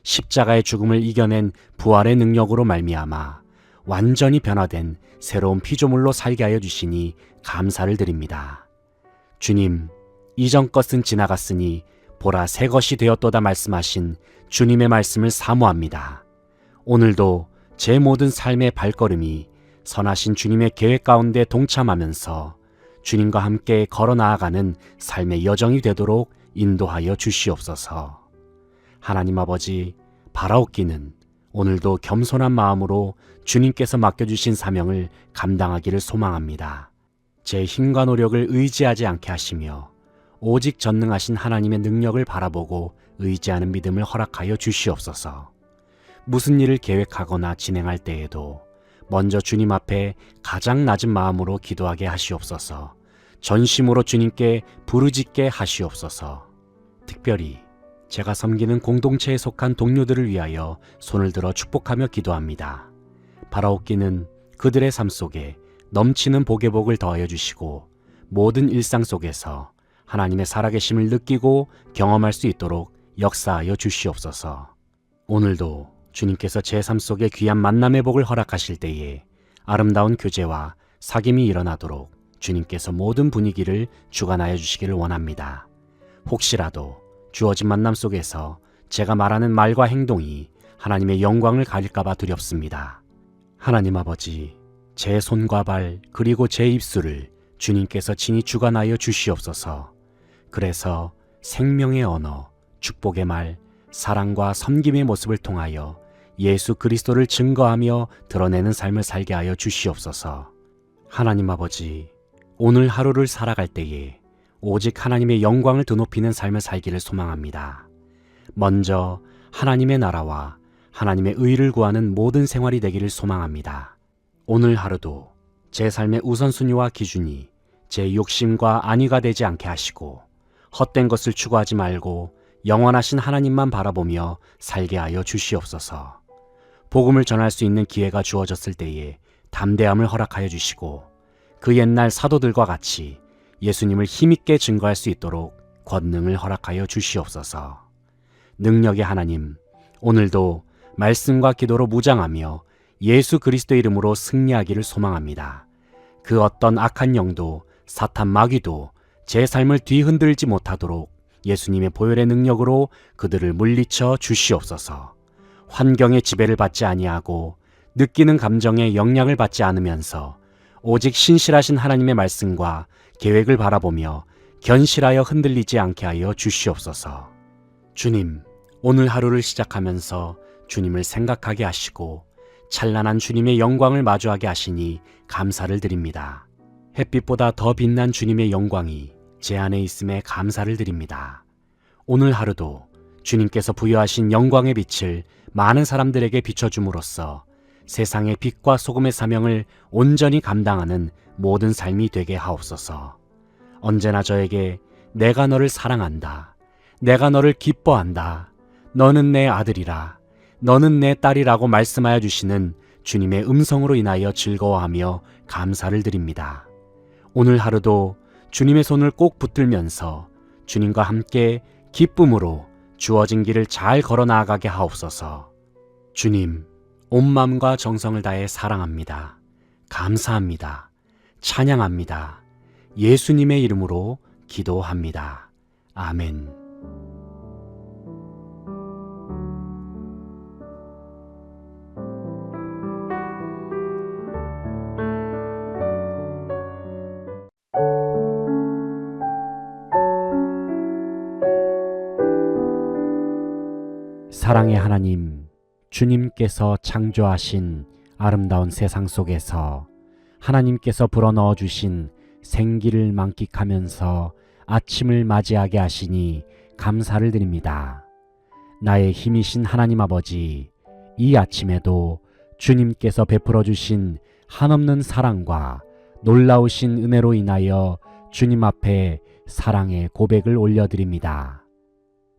십자가의 죽음을 이겨낸 부활의 능력으로 말미암아 완전히 변화된 새로운 피조물로 살게 하여 주시니 감사를 드립니다. 주님, 이전 것은 지나갔으니 보라 새 것이 되었도다 말씀하신 주님의 말씀을 사모합니다. 오늘도 제 모든 삶의 발걸음이 선하신 주님의 계획 가운데 동참하면서 주님과 함께 걸어 나아가는 삶의 여정이 되도록 인도하여 주시옵소서. 하나님 아버지, 바라옵기는 오늘도 겸손한 마음으로 주님께서 맡겨주신 사명을 감당하기를 소망합니다. 제 힘과 노력을 의지하지 않게 하시며 오직 전능하신 하나님의 능력을 바라보고 의지하는 믿음을 허락하여 주시옵소서. 무슨 일을 계획하거나 진행할 때에도 먼저 주님 앞에 가장 낮은 마음으로 기도하게 하시옵소서. 전심으로 주님께 부르짖게 하시옵소서. 특별히 제가 섬기는 공동체에 속한 동료들을 위하여 손을 들어 축복하며 기도합니다. 바라옵기는 그들의 삶 속에 넘치는 복의 복을 더하여 주시고 모든 일상 속에서 하나님의 살아계심을 느끼고 경험할 수 있도록 역사하여 주시옵소서. 오늘도 주님께서 제 삶 속에 귀한 만남의 복을 허락하실 때에 아름다운 교제와 사귐이 일어나도록 주님께서 모든 분위기를 주관하여 주시기를 원합니다. 혹시라도 주어진 만남 속에서 제가 말하는 말과 행동이 하나님의 영광을 가릴까봐 두렵습니다. 하나님 아버지, 제 손과 발 그리고 제 입술을 주님께서 친히 주관하여 주시옵소서. 그래서 생명의 언어, 축복의 말, 사랑과 섬김의 모습을 통하여 예수 그리스도를 증거하며 드러내는 삶을 살게 하여 주시옵소서. 하나님 아버지, 오늘 하루를 살아갈 때에 오직 하나님의 영광을 드높이는 삶을 살기를 소망합니다. 먼저 하나님의 나라와 하나님의 의를 구하는 모든 생활이 되기를 소망합니다. 오늘 하루도 제 삶의 우선순위와 기준이 제 욕심과 안위가 되지 않게 하시고 헛된 것을 추구하지 말고 영원하신 하나님만 바라보며 살게 하여 주시옵소서. 복음을 전할 수 있는 기회가 주어졌을 때에 담대함을 허락하여 주시고 그 옛날 사도들과 같이 예수님을 힘있게 증거할 수 있도록 권능을 허락하여 주시옵소서. 능력의 하나님, 오늘도 말씀과 기도로 무장하며 예수 그리스도 이름으로 승리하기를 소망합니다. 그 어떤 악한 영도 사탄 마귀도 제 삶을 뒤흔들지 못하도록 예수님의 보혈의 능력으로 그들을 물리쳐 주시옵소서. 환경의 지배를 받지 아니하고 느끼는 감정에 영향을 받지 않으면서 오직 신실하신 하나님의 말씀과 계획을 바라보며 견실하여 흔들리지 않게 하여 주시옵소서. 주님, 오늘 하루를 시작하면서 주님을 생각하게 하시고 찬란한 주님의 영광을 마주하게 하시니 감사를 드립니다. 햇빛보다 더 빛난 주님의 영광이 제 안에 있음에 감사를 드립니다. 오늘 하루도 주님께서 부여하신 영광의 빛을 많은 사람들에게 비춰줌으로써 세상의 빛과 소금의 사명을 온전히 감당하는 모든 삶이 되게 하옵소서. 언제나 저에게 내가 너를 사랑한다, 내가 너를 기뻐한다, 너는 내 아들이라, 너는 내 딸이라고 말씀하여 주시는 주님의 음성으로 인하여 즐거워하며 감사를 드립니다. 오늘 하루도 주님의 손을 꼭 붙들면서 주님과 함께 기쁨으로 주어진 길을 잘 걸어 나아가게 하옵소서. 주님, 온 마음과 정성을 다해 사랑합니다. 감사합니다. 찬양합니다. 예수님의 이름으로 기도합니다. 아멘. 사랑의 하나님, 주님께서 창조하신 아름다운 세상 속에서 하나님께서 불어넣어 주신 생기를 만끽하면서 아침을 맞이하게 하시니 감사를 드립니다. 나의 힘이신 하나님 아버지, 이 아침에도 주님께서 베풀어 주신 한없는 사랑과 놀라우신 은혜로 인하여 주님 앞에 사랑의 고백을 올려드립니다.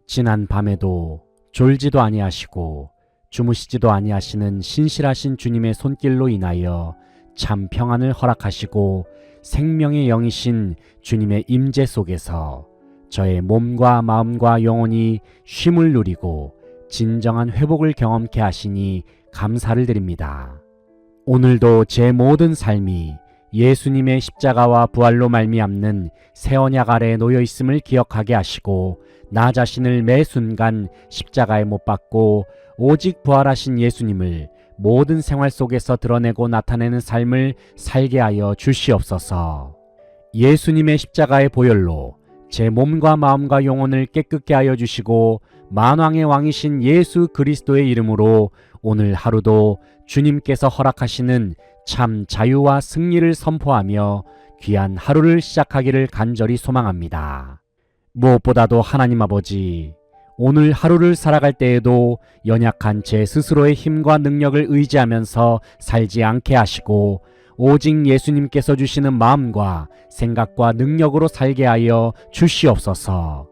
지난 밤에도 졸지도 아니하시고 주무시지도 아니하시는 신실하신 주님의 손길로 인하여 참 평안을 허락하시고 생명의 영이신 주님의 임재 속에서 저의 몸과 마음과 영혼이 쉼을 누리고 진정한 회복을 경험케 하시니 감사를 드립니다. 오늘도 제 모든 삶이 예수님의 십자가와 부활로 말미암는 새 언약 아래에 놓여 있음을 기억하게 하시고 나 자신을 매 순간 십자가에 못 박고 오직 부활하신 예수님을 모든 생활 속에서 드러내고 나타내는 삶을 살게 하여 주시옵소서. 예수님의 십자가의 보혈로 제 몸과 마음과 영혼을 깨끗게 하여 주시고 만왕의 왕이신 예수 그리스도의 이름으로 오늘 하루도 주님께서 허락하시는 참 자유와 승리를 선포하며 귀한 하루를 시작하기를 간절히 소망합니다. 무엇보다도 하나님 아버지, 오늘 하루를 살아갈 때에도 연약한 제 스스로의 힘과 능력을 의지하면서 살지 않게 하시고 오직 예수님께서 주시는 마음과 생각과 능력으로 살게 하여 주시옵소서.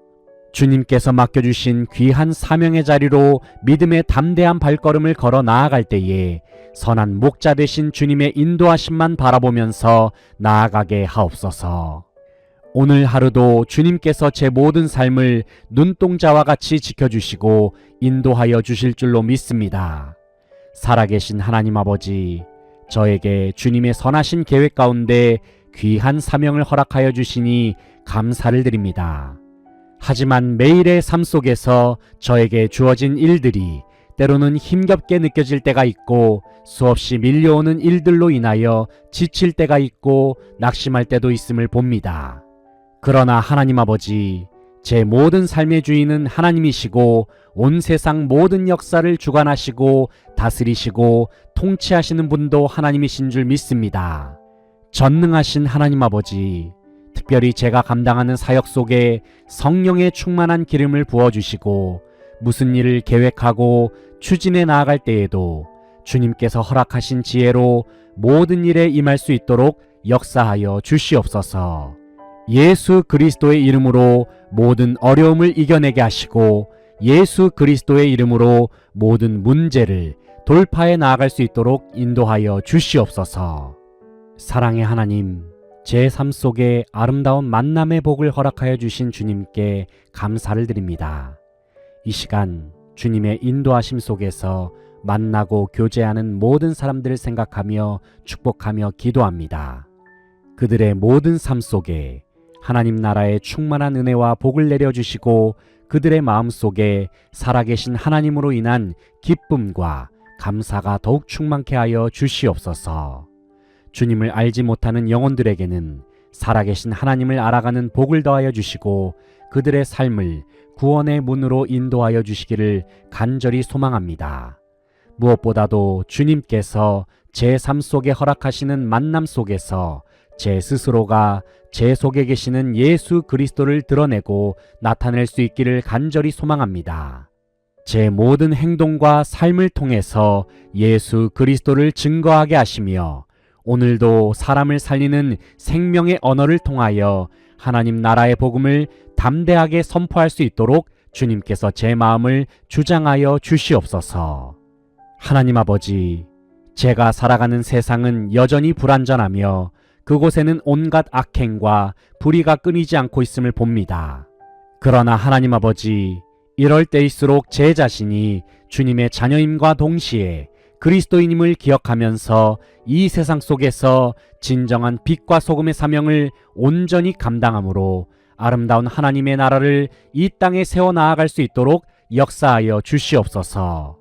주님께서 맡겨주신 귀한 사명의 자리로 믿음의 담대한 발걸음을 걸어 나아갈 때에 선한 목자 되신 주님의 인도하심만 바라보면서 나아가게 하옵소서. 오늘 하루도 주님께서 제 모든 삶을 눈동자와 같이 지켜주시고 인도하여 주실 줄로 믿습니다. 살아계신 하나님 아버지, 저에게 주님의 선하신 계획 가운데 귀한 사명을 허락하여 주시니 감사를 드립니다. 하지만 매일의 삶 속에서 저에게 주어진 일들이 때로는 힘겹게 느껴질 때가 있고 수없이 밀려오는 일들로 인하여 지칠 때가 있고 낙심할 때도 있음을 봅니다. 그러나 하나님 아버지, 제 모든 삶의 주인은 하나님이시고 온 세상 모든 역사를 주관하시고 다스리시고 통치하시는 분도 하나님이신 줄 믿습니다. 전능하신 하나님 아버지, 특별히 제가 감당하는 사역 속에 성령의 충만한 기름을 부어주시고 무슨 일을 계획하고 추진해 나아갈 때에도 주님께서 허락하신 지혜로 모든 일에 임할 수 있도록 역사하여 주시옵소서. 예수 그리스도의 이름으로 모든 어려움을 이겨내게 하시고 예수 그리스도의 이름으로 모든 문제를 돌파해 나아갈 수 있도록 인도하여 주시옵소서. 사랑의 하나님, 제 삶 속에 아름다운 만남의 복을 허락하여 주신 주님께 감사를 드립니다. 이 시간 주님의 인도하심 속에서 만나고 교제하는 모든 사람들을 생각하며 축복하며 기도합니다. 그들의 모든 삶 속에 하나님 나라의 충만한 은혜와 복을 내려주시고 그들의 마음 속에 살아계신 하나님으로 인한 기쁨과 감사가 더욱 충만케 하여 주시옵소서. 주님을 알지 못하는 영혼들에게는 살아계신 하나님을 알아가는 복을 더하여 주시고 그들의 삶을 구원의 문으로 인도하여 주시기를 간절히 소망합니다. 무엇보다도 주님께서 제 삶 속에 허락하시는 만남 속에서 제 스스로가 제 속에 계시는 예수 그리스도를 드러내고 나타낼 수 있기를 간절히 소망합니다. 제 모든 행동과 삶을 통해서 예수 그리스도를 증거하게 하시며 오늘도 사람을 살리는 생명의 언어를 통하여 하나님 나라의 복음을 담대하게 선포할 수 있도록 주님께서 제 마음을 주장하여 주시옵소서. 하나님 아버지, 제가 살아가는 세상은 여전히 불완전하며 그곳에는 온갖 악행과 불의가 끊이지 않고 있음을 봅니다. 그러나 하나님 아버지, 이럴 때일수록 제 자신이 주님의 자녀임과 동시에 그리스도인임을 기억하면서 이 세상 속에서 진정한 빛과 소금의 사명을 온전히 감당함으로 아름다운 하나님의 나라를 이 땅에 세워나아갈 수 있도록 역사하여 주시옵소서.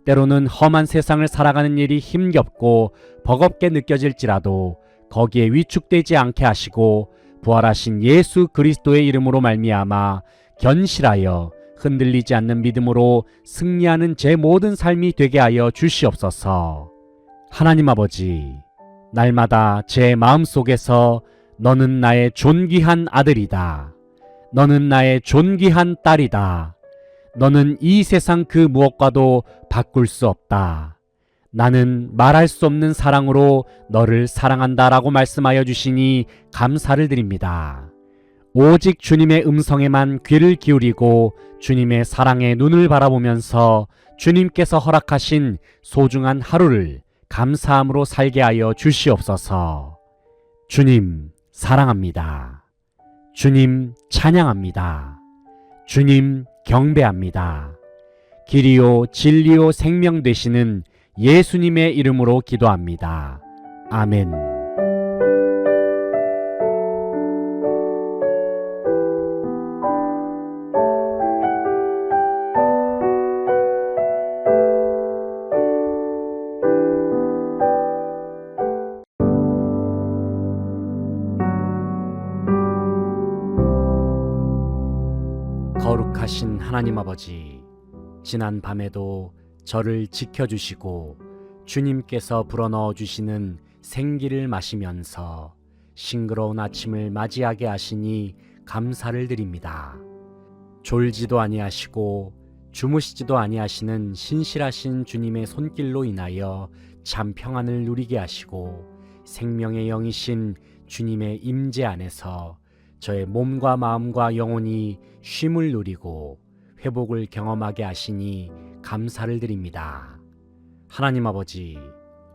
때로는 험한 세상을 살아가는 일이 힘겹고 버겁게 느껴질지라도 거기에 위축되지 않게 하시고 부활하신 예수 그리스도의 이름으로 말미암아 견실하여 흔들리지 않는 믿음으로 승리하는 제 모든 삶이 되게 하여 주시옵소서. 하나님 아버지, 날마다 제 마음속에서 너는 나의 존귀한 아들이다. 너는 나의 존귀한 딸이다. 너는 이 세상 그 무엇과도 바꿀 수 없다. 나는 말할 수 없는 사랑으로 너를 사랑한다라고 말씀하여 주시니 감사를 드립니다. 오직 주님의 음성에만 귀를 기울이고 주님의 사랑의 눈을 바라보면서 주님께서 허락하신 소중한 하루를 감사함으로 살게 하여 주시옵소서. 주님 사랑합니다. 주님 찬양합니다. 주님 경배합니다. 길이요 진리요 생명 되시는 예수님의 이름으로 기도합니다. 아멘. 거룩하신 하나님 아버지, 지난 밤에도 저를 지켜주시고 주님께서 불어넣어 주시는 생기를 마시면서 싱그러운 아침을 맞이하게 하시니 감사를 드립니다. 졸지도 아니하시고 주무시지도 아니하시는 신실하신 주님의 손길로 인하여 참 평안을 누리게 하시고 생명의 영이신 주님의 임재 안에서 저의 몸과 마음과 영혼이 쉼을 누리고 회복을 경험하게 하시니 감사를 드립니다. 하나님 아버지,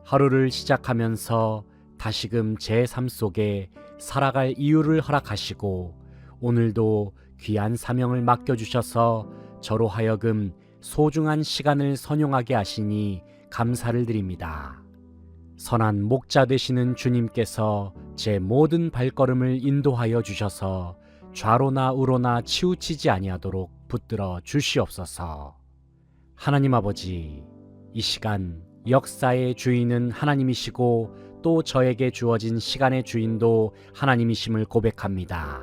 하루를 시작하면서 다시금 제 삶 속에 살아갈 이유를 허락하시고 오늘도 귀한 사명을 맡겨주셔서 저로 하여금 소중한 시간을 선용하게 하시니 감사를 드립니다. 선한 목자 되시는 주님께서 제 모든 발걸음을 인도하여 주셔서 좌로나 우로나 치우치지 아니하도록 붙들어 주시옵소서. 하나님 아버지, 이 시간 역사의 주인은 하나님이시고 또 저에게 주어진 시간의 주인도 하나님이심을 고백합니다.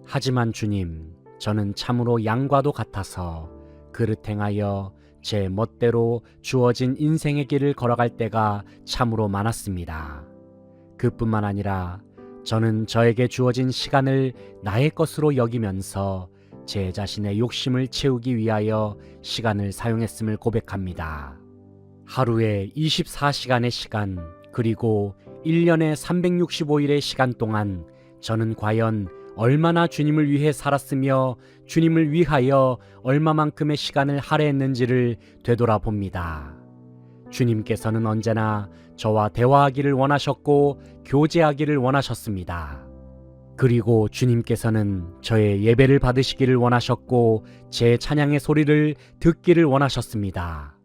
하지만 주님, 저는 참으로 양과도 같아서 그릇 행하여 제 멋대로 주어진 인생의 길을 걸어갈 때가 참으로 많았습니다. 그뿐만 아니라 저는 저에게 주어진 시간을 나의 것으로 여기면서 제 자신의 욕심을 채우기 위하여 시간을 사용했음을 고백합니다. 하루에 24시간의 시간, 그리고 1년에 365일의 시간 동안 저는 과연 얼마나 주님을 위해 살았으며 주님을 위하여 얼마만큼의 시간을 할애했는지를 되돌아봅니다. 주님께서는 언제나 저와 대화하기를 원하셨고 교제하기를 원하셨습니다. 그리고 주님께서는 저의 예배를 받으시기를 원하셨고 제 찬양의 소리를 듣기를 원하셨습니다.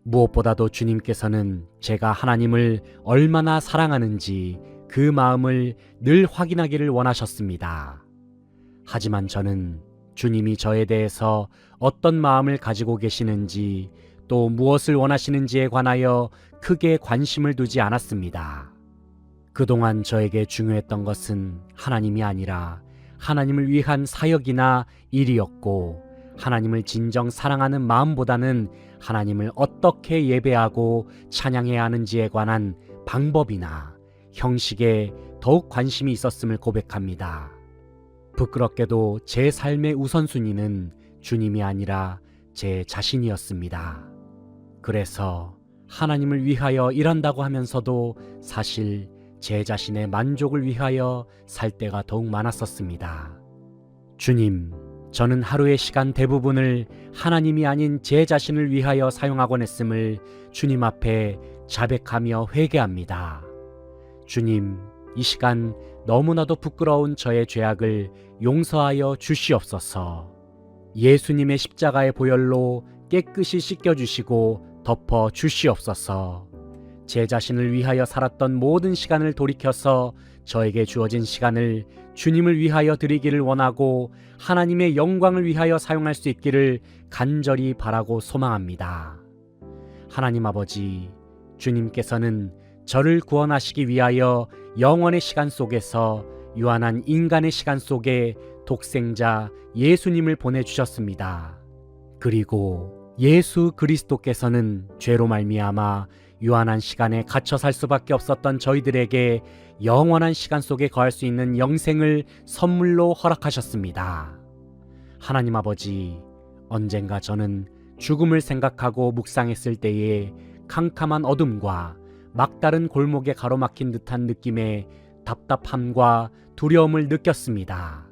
무엇보다도 주님께서는 제가 하나님을 얼마나 사랑하는지 그 마음을 늘 확인하기를 원하셨습니다. 하지만 저는 주님이 저에 대해서 어떤 마음을 가지고 계시는지 또 무엇을 원하시는지에 관하여 크게 관심을 두지 않았습니다. 그동안 저에게 중요했던 것은 하나님이 아니라 하나님을 위한 사역이나 일이었고, 하나님을 진정 사랑하는 마음보다는 하나님을 어떻게 예배하고 찬양해야 하는지에 관한 방법이나 형식에 더욱 관심이 있었음을 고백합니다. 부끄럽게도 제 삶의 우선순위는 주님이 아니라 제 자신이었습니다. 그래서 하나님을 위하여 일한다고 하면서도 사실 제 자신의 만족을 위하여 살 때가 더욱 많았었습니다. 주님, 저는 하루의 시간 대부분을 하나님이 아닌 제 자신을 위하여 사용하곤 했음을 주님 앞에 자백하며 회개합니다. 주님, 이 시간 너무나도 부끄러운 저의 죄악을 용서하여 주시옵소서. 예수님의 십자가의 보혈로 깨끗이 씻겨주시고 덮어 주시옵소서. 제 자신을 위하여 살았던 모든 시간을 돌이켜서 저에게 주어진 시간을 주님을 위하여 드리기를 원하고 하나님의 영광을 위하여 사용할 수 있기를 간절히 바라고 소망합니다. 하나님 아버지, 주님께서는 저를 구원하시기 위하여 영원의 시간 속에서 유한한 인간의 시간 속에 독생자 예수님을 보내주셨습니다. 그리고 예수 그리스도께서는 죄로 말미암아 유한한 시간에 갇혀 살 수밖에 없었던 저희들에게 영원한 시간 속에 거할 수 있는 영생을 선물로 허락하셨습니다. 하나님 아버지, 언젠가 저는 죽음을 생각하고 묵상했을 때에 캄캄한 어둠과 막다른 골목에 가로막힌 듯한 느낌의 답답함과 두려움을 느꼈습니다.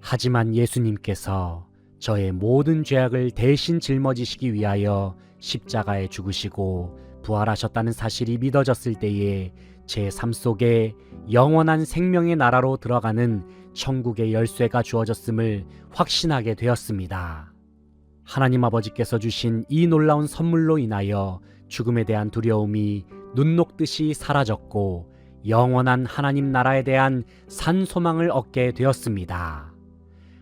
하지만 예수님께서 저의 모든 죄악을 대신 짊어지시기 위하여 십자가에 죽으시고 부활하셨다는 사실이 믿어졌을 때에 제 삶 속에 영원한 생명의 나라로 들어가는 천국의 열쇠가 주어졌음을 확신하게 되었습니다. 하나님 아버지께서 주신 이 놀라운 선물로 인하여 죽음에 대한 두려움이 눈 녹듯이 사라졌고 영원한 하나님 나라에 대한 산소망을 얻게 되었습니다.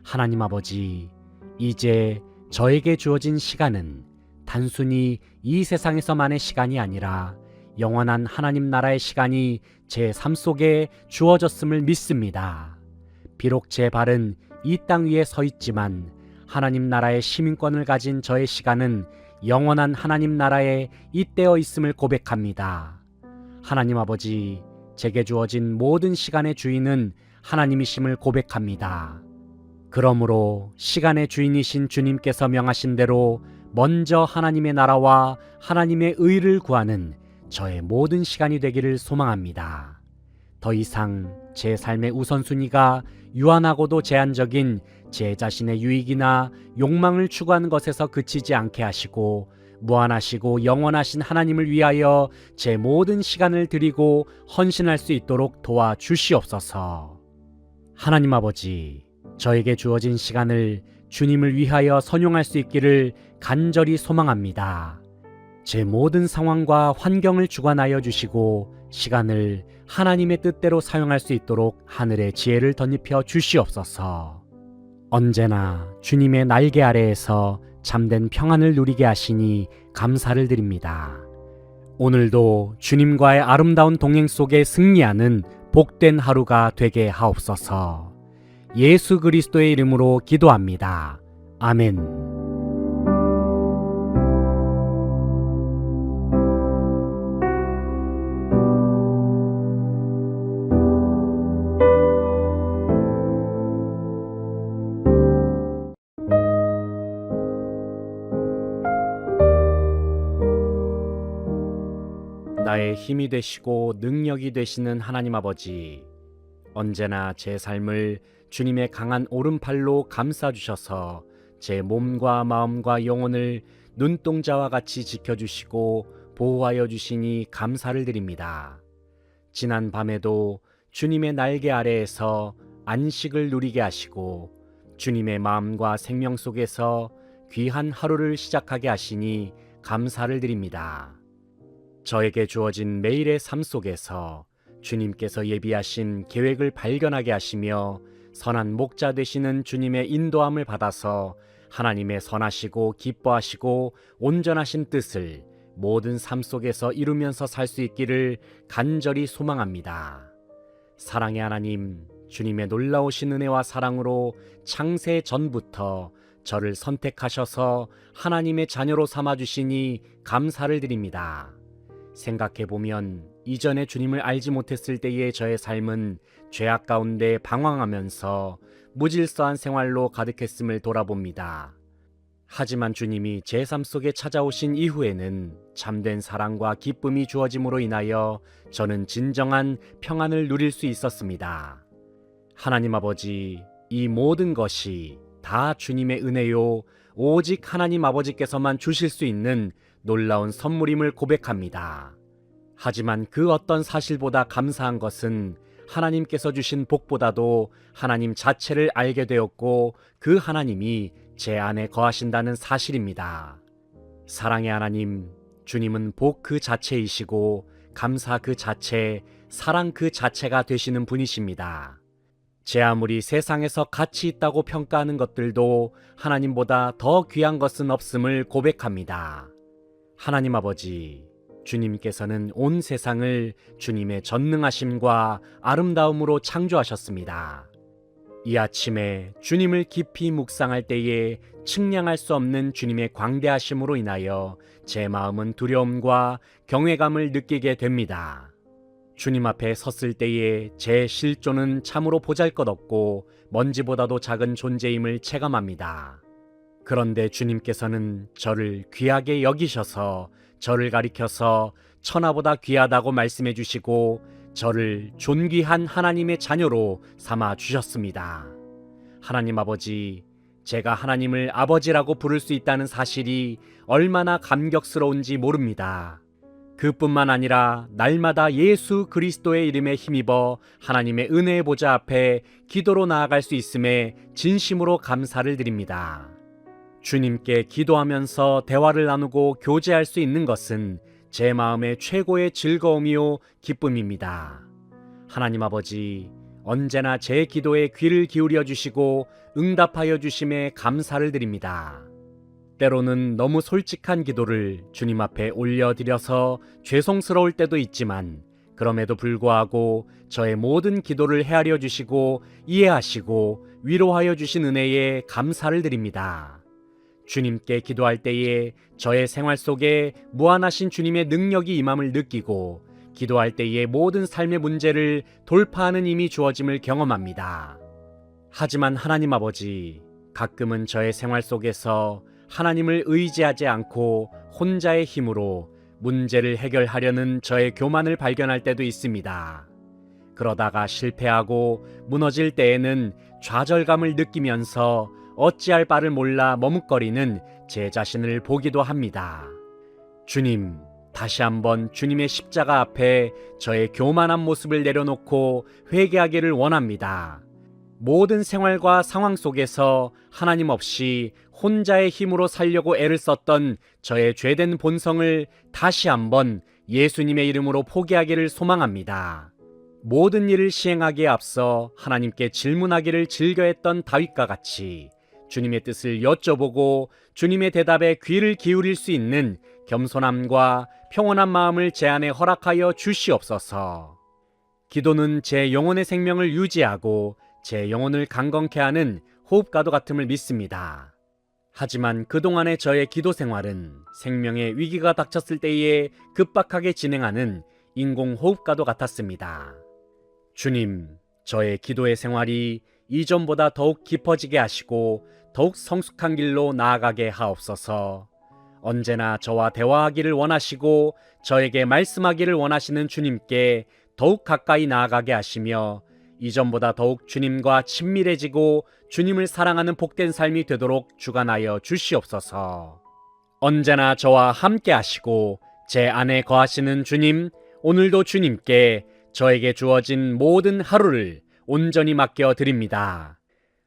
하나님 아버지, 이제 저에게 주어진 시간은 단순히 이 세상에서만의 시간이 아니라 영원한 하나님 나라의 시간이 제 삶 속에 주어졌음을 믿습니다. 비록 제 발은 이 땅 위에 서 있지만 하나님 나라의 시민권을 가진 저의 시간은 영원한 하나님 나라에 잇대어 있음을 고백합니다. 하나님 아버지, 제게 주어진 모든 시간의 주인은 하나님이심을 고백합니다. 그러므로 시간의 주인이신 주님께서 명하신 대로 먼저 하나님의 나라와 하나님의 의를 구하는 저의 모든 시간이 되기를 소망합니다. 더 이상 제 삶의 우선순위가 유한하고도 제한적인 제 자신의 유익이나 욕망을 추구하는 것에서 그치지 않게 하시고 무한하시고 영원하신 하나님을 위하여 제 모든 시간을 드리고 헌신할 수 있도록 도와주시옵소서. 하나님 아버지, 저에게 주어진 시간을 주님을 위하여 선용할 수 있기를 간절히 소망합니다. 제 모든 상황과 환경을 주관하여 주시고 시간을 하나님의 뜻대로 사용할 수 있도록 하늘의 지혜를 덧입혀 주시옵소서. 언제나 주님의 날개 아래에서 참된 평안을 누리게 하시니 감사를 드립니다. 오늘도 주님과의 아름다운 동행 속에 승리하는 복된 하루가 되게 하옵소서. 예수 그리스도의 이름으로 기도합니다. 아멘. 나의 힘이 되시고 능력이 되시는 하나님 아버지, 언제나 제 삶을 주님의 강한 오른팔로 감싸주셔서 제 몸과 마음과 영혼을 눈동자와 같이 지켜주시고 보호하여 주시니 감사를 드립니다. 지난 밤에도 주님의 날개 아래에서 안식을 누리게 하시고 주님의 마음과 생명 속에서 귀한 하루를 시작하게 하시니 감사를 드립니다. 저에게 주어진 매일의 삶 속에서 주님께서 예비하신 계획을 발견하게 하시며 선한 목자 되시는 주님의 인도함을 받아서 하나님의 선하시고 기뻐하시고 온전하신 뜻을 모든 삶 속에서 이루면서 살 수 있기를 간절히 소망합니다. 사랑의 하나님, 주님의 놀라우신 은혜와 사랑으로 창세 전부터 저를 선택하셔서 하나님의 자녀로 삼아주시니 감사를 드립니다. 생각해보면 이전에 주님을 알지 못했을 때의 저의 삶은 죄악 가운데 방황하면서 무질서한 생활로 가득했음을 돌아봅니다. 하지만 주님이 제 삶 속에 찾아오신 이후에는 참된 사랑과 기쁨이 주어짐으로 인하여 저는 진정한 평안을 누릴 수 있었습니다. 하나님 아버지, 이 모든 것이 다 주님의 은혜요, 오직 하나님 아버지께서만 주실 수 있는 놀라운 선물임을 고백합니다. 하지만 그 어떤 사실보다 감사한 것은 하나님께서 주신 복보다도 하나님 자체를 알게 되었고 그 하나님이 제 안에 거하신다는 사실입니다. 사랑의 하나님, 주님은 복 그 자체이시고 감사 그 자체, 사랑 그 자체가 되시는 분이십니다. 제 아무리 세상에서 가치 있다고 평가하는 것들도 하나님보다 더 귀한 것은 없음을 고백합니다. 하나님 아버지, 주님께서는 온 세상을 주님의 전능하심과 아름다움으로 창조하셨습니다. 이 아침에 주님을 깊이 묵상할 때에 측량할 수 없는 주님의 광대하심으로 인하여 제 마음은 두려움과 경외감을 느끼게 됩니다. 주님 앞에 섰을 때에 제 실존은 참으로 보잘것없고 먼지보다도 작은 존재임을 체감합니다. 그런데 주님께서는 저를 귀하게 여기셔서 저를 가리켜서 천하보다 귀하다고 말씀해 주시고 저를 존귀한 하나님의 자녀로 삼아 주셨습니다. 하나님 아버지, 제가 하나님을 아버지라고 부를 수 있다는 사실이 얼마나 감격스러운지 모릅니다. 그뿐만 아니라 날마다 예수 그리스도의 이름에 힘입어 하나님의 은혜의 보좌 앞에 기도로 나아갈 수 있음에 진심으로 감사를 드립니다. 주님께 기도하면서 대화를 나누고 교제할 수 있는 것은 제 마음의 최고의 즐거움이요 기쁨입니다. 하나님 아버지, 언제나 제 기도에 귀를 기울여 주시고 응답하여 주심에 감사를 드립니다. 때로는 너무 솔직한 기도를 주님 앞에 올려드려서 죄송스러울 때도 있지만 그럼에도 불구하고 저의 모든 기도를 헤아려 주시고 이해하시고 위로하여 주신 은혜에 감사를 드립니다. 주님께 기도할 때에 저의 생활 속에 무한하신 주님의 능력이 임함을 느끼고 기도할 때에 모든 삶의 문제를 돌파하는 힘이 주어짐을 경험합니다. 하지만 하나님 아버지, 가끔은 저의 생활 속에서 하나님을 의지하지 않고 혼자의 힘으로 문제를 해결하려는 저의 교만을 발견할 때도 있습니다. 그러다가 실패하고 무너질 때에는 좌절감을 느끼면서 어찌할 바를 몰라 머뭇거리는 제 자신을 보기도 합니다. 주님, 다시 한번 주님의 십자가 앞에 저의 교만한 모습을 내려놓고 회개하기를 원합니다. 모든 생활과 상황 속에서 하나님 없이 혼자의 힘으로 살려고 애를 썼던 저의 죄된 본성을 다시 한번 예수님의 이름으로 포기하기를 소망합니다. 모든 일을 시행하기에 앞서 하나님께 질문하기를 즐겨했던 다윗과 같이 주님의 뜻을 여쭤보고 주님의 대답에 귀를 기울일 수 있는 겸손함과 평온한 마음을 제 안에 허락하여 주시옵소서. 기도는 제 영혼의 생명을 유지하고 제 영혼을 강건케 하는 호흡과도 같음을 믿습니다. 하지만 그동안의 저의 기도 생활은 생명의 위기가 닥쳤을 때에 급박하게 진행하는 인공호흡과도 같았습니다. 주님, 저의 기도의 생활이 이전보다 더욱 깊어지게 하시고 더욱 성숙한 길로 나아가게 하옵소서. 언제나 저와 대화하기를 원하시고 저에게 말씀하기를 원하시는 주님께 더욱 가까이 나아가게 하시며 이전보다 더욱 주님과 친밀해지고 주님을 사랑하는 복된 삶이 되도록 주관하여 주시옵소서. 언제나 저와 함께 하시고 제 안에 거하시는 주님, 오늘도 주님께 저에게 주어진 모든 하루를 온전히 맡겨 드립니다.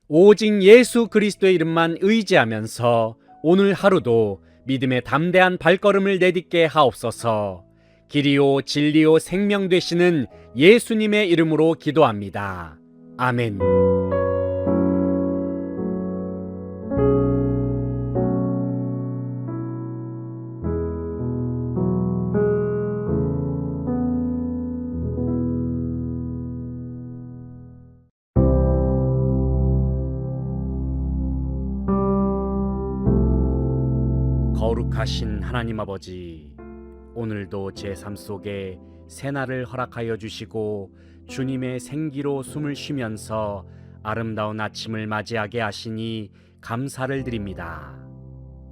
오직 예수 그리스도의 이름만 의지하면서 오늘 하루도 믿음의 담대한 발걸음을 내딛게 하옵소서. 길이요 진리요 생명 되시는 예수님의 이름으로 기도합니다. 아멘. 거룩하신 하나님 아버지, 오늘도 제 삶 속에 새날을 허락하여 주시고 주님의 생기로 숨을 쉬면서 아름다운 아침을 맞이하게 하시니 감사를 드립니다.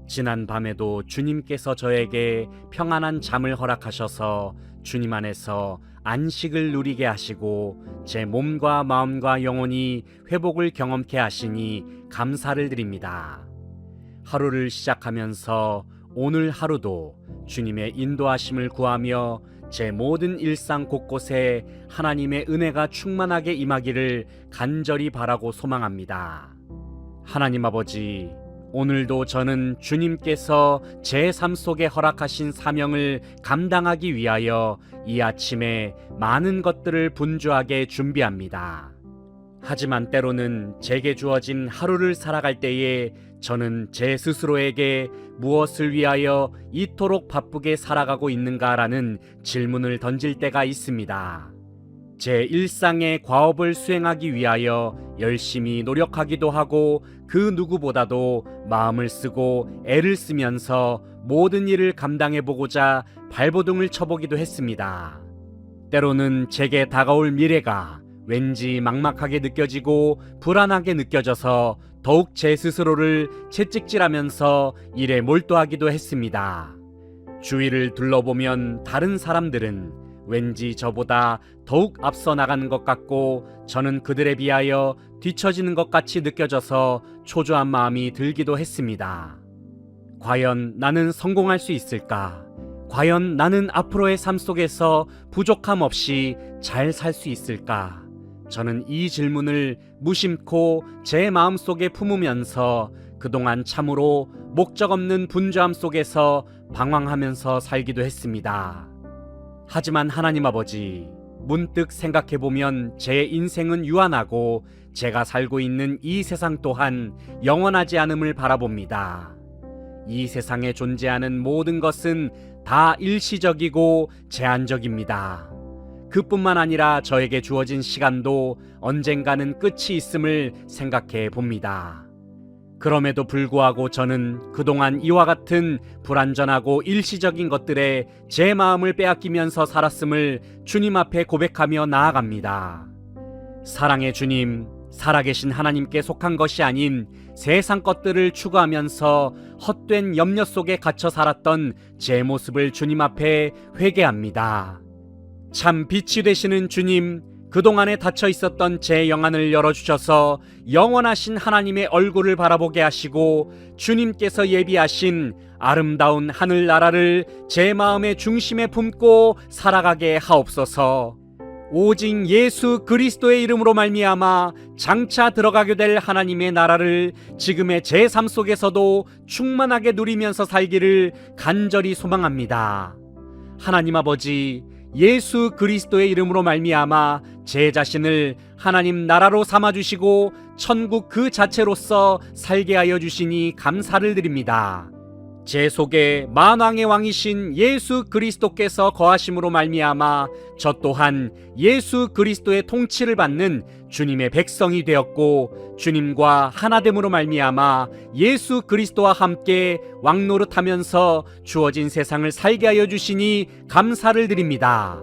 지난 밤에도 주님께서 저에게 평안한 잠을 허락하셔서 주님 안에서 안식을 누리게 하시고 제 몸과 마음과 영혼이 회복을 경험케 하시니 감사를 드립니다. 하루를 시작하면서 오늘 하루도 주님의 인도하심을 구하며 제 모든 일상 곳곳에 하나님의 은혜가 충만하게 임하기를 간절히 바라고 소망합니다. 하나님 아버지, 오늘도 저는 주님께서 제 삶 속에 허락하신 사명을 감당하기 위하여 이 아침에 많은 것들을 분주하게 준비합니다. 하지만 때로는 제게 주어진 하루를 살아갈 때에 저는 제 스스로에게 무엇을 위하여 이토록 바쁘게 살아가고 있는가라는 질문을 던질 때가 있습니다. 제 일상의 과업을 수행하기 위하여 열심히 노력하기도 하고 그 누구보다도 마음을 쓰고 애를 쓰면서 모든 일을 감당해보고자 발버둥을 쳐보기도 했습니다. 때로는 제게 다가올 미래가 왠지 막막하게 느껴지고 불안하게 느껴져서 더욱 제 스스로를 채찍질하면서 일에 몰두하기도 했습니다. 주위를 둘러보면 다른 사람들은 왠지 저보다 더욱 앞서 나가는 것 같고 저는 그들에 비하여 뒤처지는 것 같이 느껴져서 초조한 마음이 들기도 했습니다. 과연 나는 성공할 수 있을까? 과연 나는 앞으로의 삶 속에서 부족함 없이 잘 살 수 있을까? 저는 이 질문을 무심코 제 마음속에 품으면서 그동안 참으로 목적 없는 분주함 속에서 방황하면서 살기도 했습니다. 하지만 하나님 아버지, 문득 생각해보면 제 인생은 유한하고 제가 살고 있는 이 세상 또한 영원하지 않음을 바라봅니다. 이 세상에 존재하는 모든 것은 다 일시적이고 제한적입니다. 그뿐만 아니라 저에게 주어진 시간도 언젠가는 끝이 있음을 생각해 봅니다. 그럼에도 불구하고 저는 그동안 이와 같은 불완전하고 일시적인 것들에 제 마음을 빼앗기면서 살았음을 주님 앞에 고백하며 나아갑니다. 사랑의 주님, 살아계신 하나님께 속한 것이 아닌 세상 것들을 추구하면서 헛된 염려 속에 갇혀 살았던 제 모습을 주님 앞에 회개합니다. 참 빛이 되시는 주님, 그동안에 닫혀 있었던 제 영안을 열어주셔서 영원하신 하나님의 얼굴을 바라보게 하시고 주님께서 예비하신 아름다운 하늘나라를 제 마음의 중심에 품고 살아가게 하옵소서. 오직 예수 그리스도의 이름으로 말미암아 장차 들어가게 될 하나님의 나라를 지금의 제 삶 속에서도 충만하게 누리면서 살기를 간절히 소망합니다. 하나님 아버지, 예수 그리스도의 이름으로 말미암아 제 자신을 하나님 나라로 삼아주시고 천국 그 자체로서 살게 하여 주시니 감사를 드립니다. 제 속에 만왕의 왕이신 예수 그리스도께서 거하심으로 말미암아 저 또한 예수 그리스도의 통치를 받는 주님의 백성이 되었고, 주님과 하나됨으로 말미암아 예수 그리스도와 함께 왕노릇하면서 주어진 세상을 살게 하여 주시니 감사를 드립니다.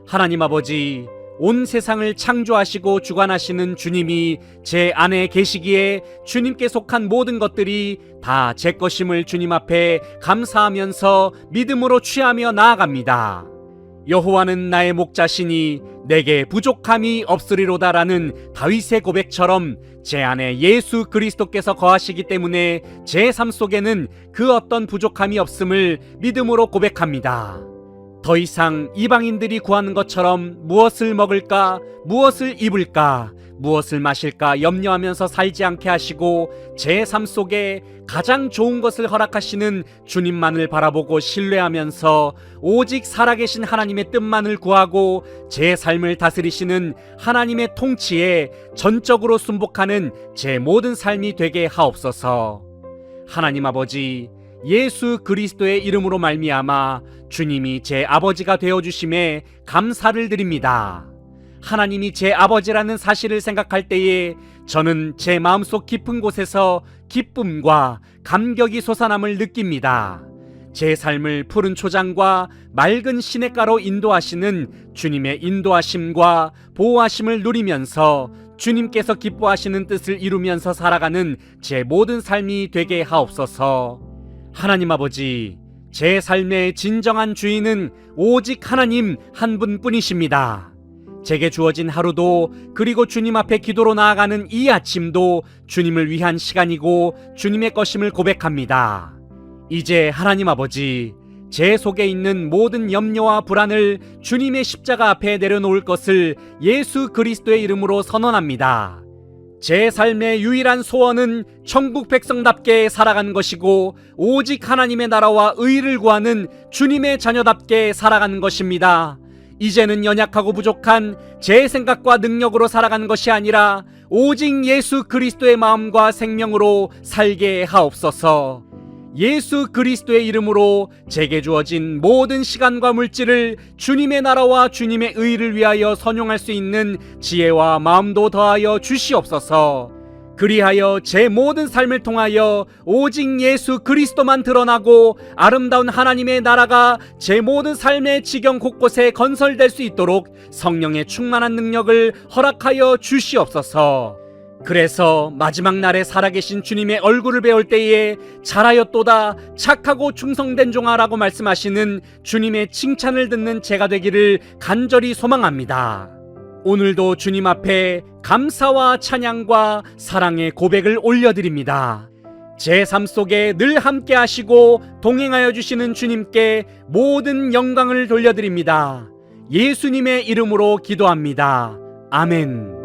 하나님 아버지, 온 세상을 창조하시고 주관하시는 주님이 제 안에 계시기에 주님께 속한 모든 것들이 다 제 것임을 주님 앞에 감사하면서 믿음으로 취하며 나아갑니다. 여호와는 나의 목자시니 내게 부족함이 없으리로다라는 다윗의 고백처럼 제 안에 예수 그리스도께서 거하시기 때문에 제 삶 속에는 그 어떤 부족함이 없음을 믿음으로 고백합니다. 더 이상 이방인들이 구하는 것처럼 무엇을 먹을까, 무엇을 입을까, 무엇을 마실까 염려하면서 살지 않게 하시고 제 삶 속에 가장 좋은 것을 허락하시는 주님만을 바라보고 신뢰하면서 오직 살아계신 하나님의 뜻만을 구하고 제 삶을 다스리시는 하나님의 통치에 전적으로 순복하는 제 모든 삶이 되게 하옵소서. 하나님 아버지, 예수 그리스도의 이름으로 말미암아 주님이 제 아버지가 되어주심에 감사를 드립니다. 하나님이 제 아버지라는 사실을 생각할 때에 저는 제 마음속 깊은 곳에서 기쁨과 감격이 솟아남을 느낍니다. 제 삶을 푸른 초장과 맑은 시냇가로 인도하시는 주님의 인도하심과 보호하심을 누리면서 주님께서 기뻐하시는 뜻을 이루면서 살아가는 제 모든 삶이 되게 하옵소서. 하나님 아버지, 제 삶의 진정한 주인은 오직 하나님 한 분뿐이십니다. 제게 주어진 하루도, 그리고 주님 앞에 기도로 나아가는 이 아침도 주님을 위한 시간이고 주님의 것임을 고백합니다. 이제 하나님 아버지, 제 속에 있는 모든 염려와 불안을 주님의 십자가 앞에 내려놓을 것을 예수 그리스도의 이름으로 선언합니다. 제 삶의 유일한 소원은 천국 백성답게 살아가는 것이고 오직 하나님의 나라와 의를 구하는 주님의 자녀답게 살아가는 것입니다. 이제는 연약하고 부족한 제 생각과 능력으로 살아가는 것이 아니라 오직 예수 그리스도의 마음과 생명으로 살게 하옵소서. 예수 그리스도의 이름으로 제게 주어진 모든 시간과 물질을 주님의 나라와 주님의 의를 위하여 선용할 수 있는 지혜와 마음도 더하여 주시옵소서. 그리하여 제 모든 삶을 통하여 오직 예수 그리스도만 드러나고 아름다운 하나님의 나라가 제 모든 삶의 지경 곳곳에 건설될 수 있도록 성령의 충만한 능력을 허락하여 주시옵소서. 그래서 마지막 날에 살아계신 주님의 얼굴을 배울 때에 잘하였도다 착하고 충성된 종아라고 말씀하시는 주님의 칭찬을 듣는 제가 되기를 간절히 소망합니다. 오늘도 주님 앞에 감사와 찬양과 사랑의 고백을 올려드립니다. 제 삶 속에 늘 함께 하시고 동행하여 주시는 주님께 모든 영광을 돌려드립니다. 예수님의 이름으로 기도합니다. 아멘.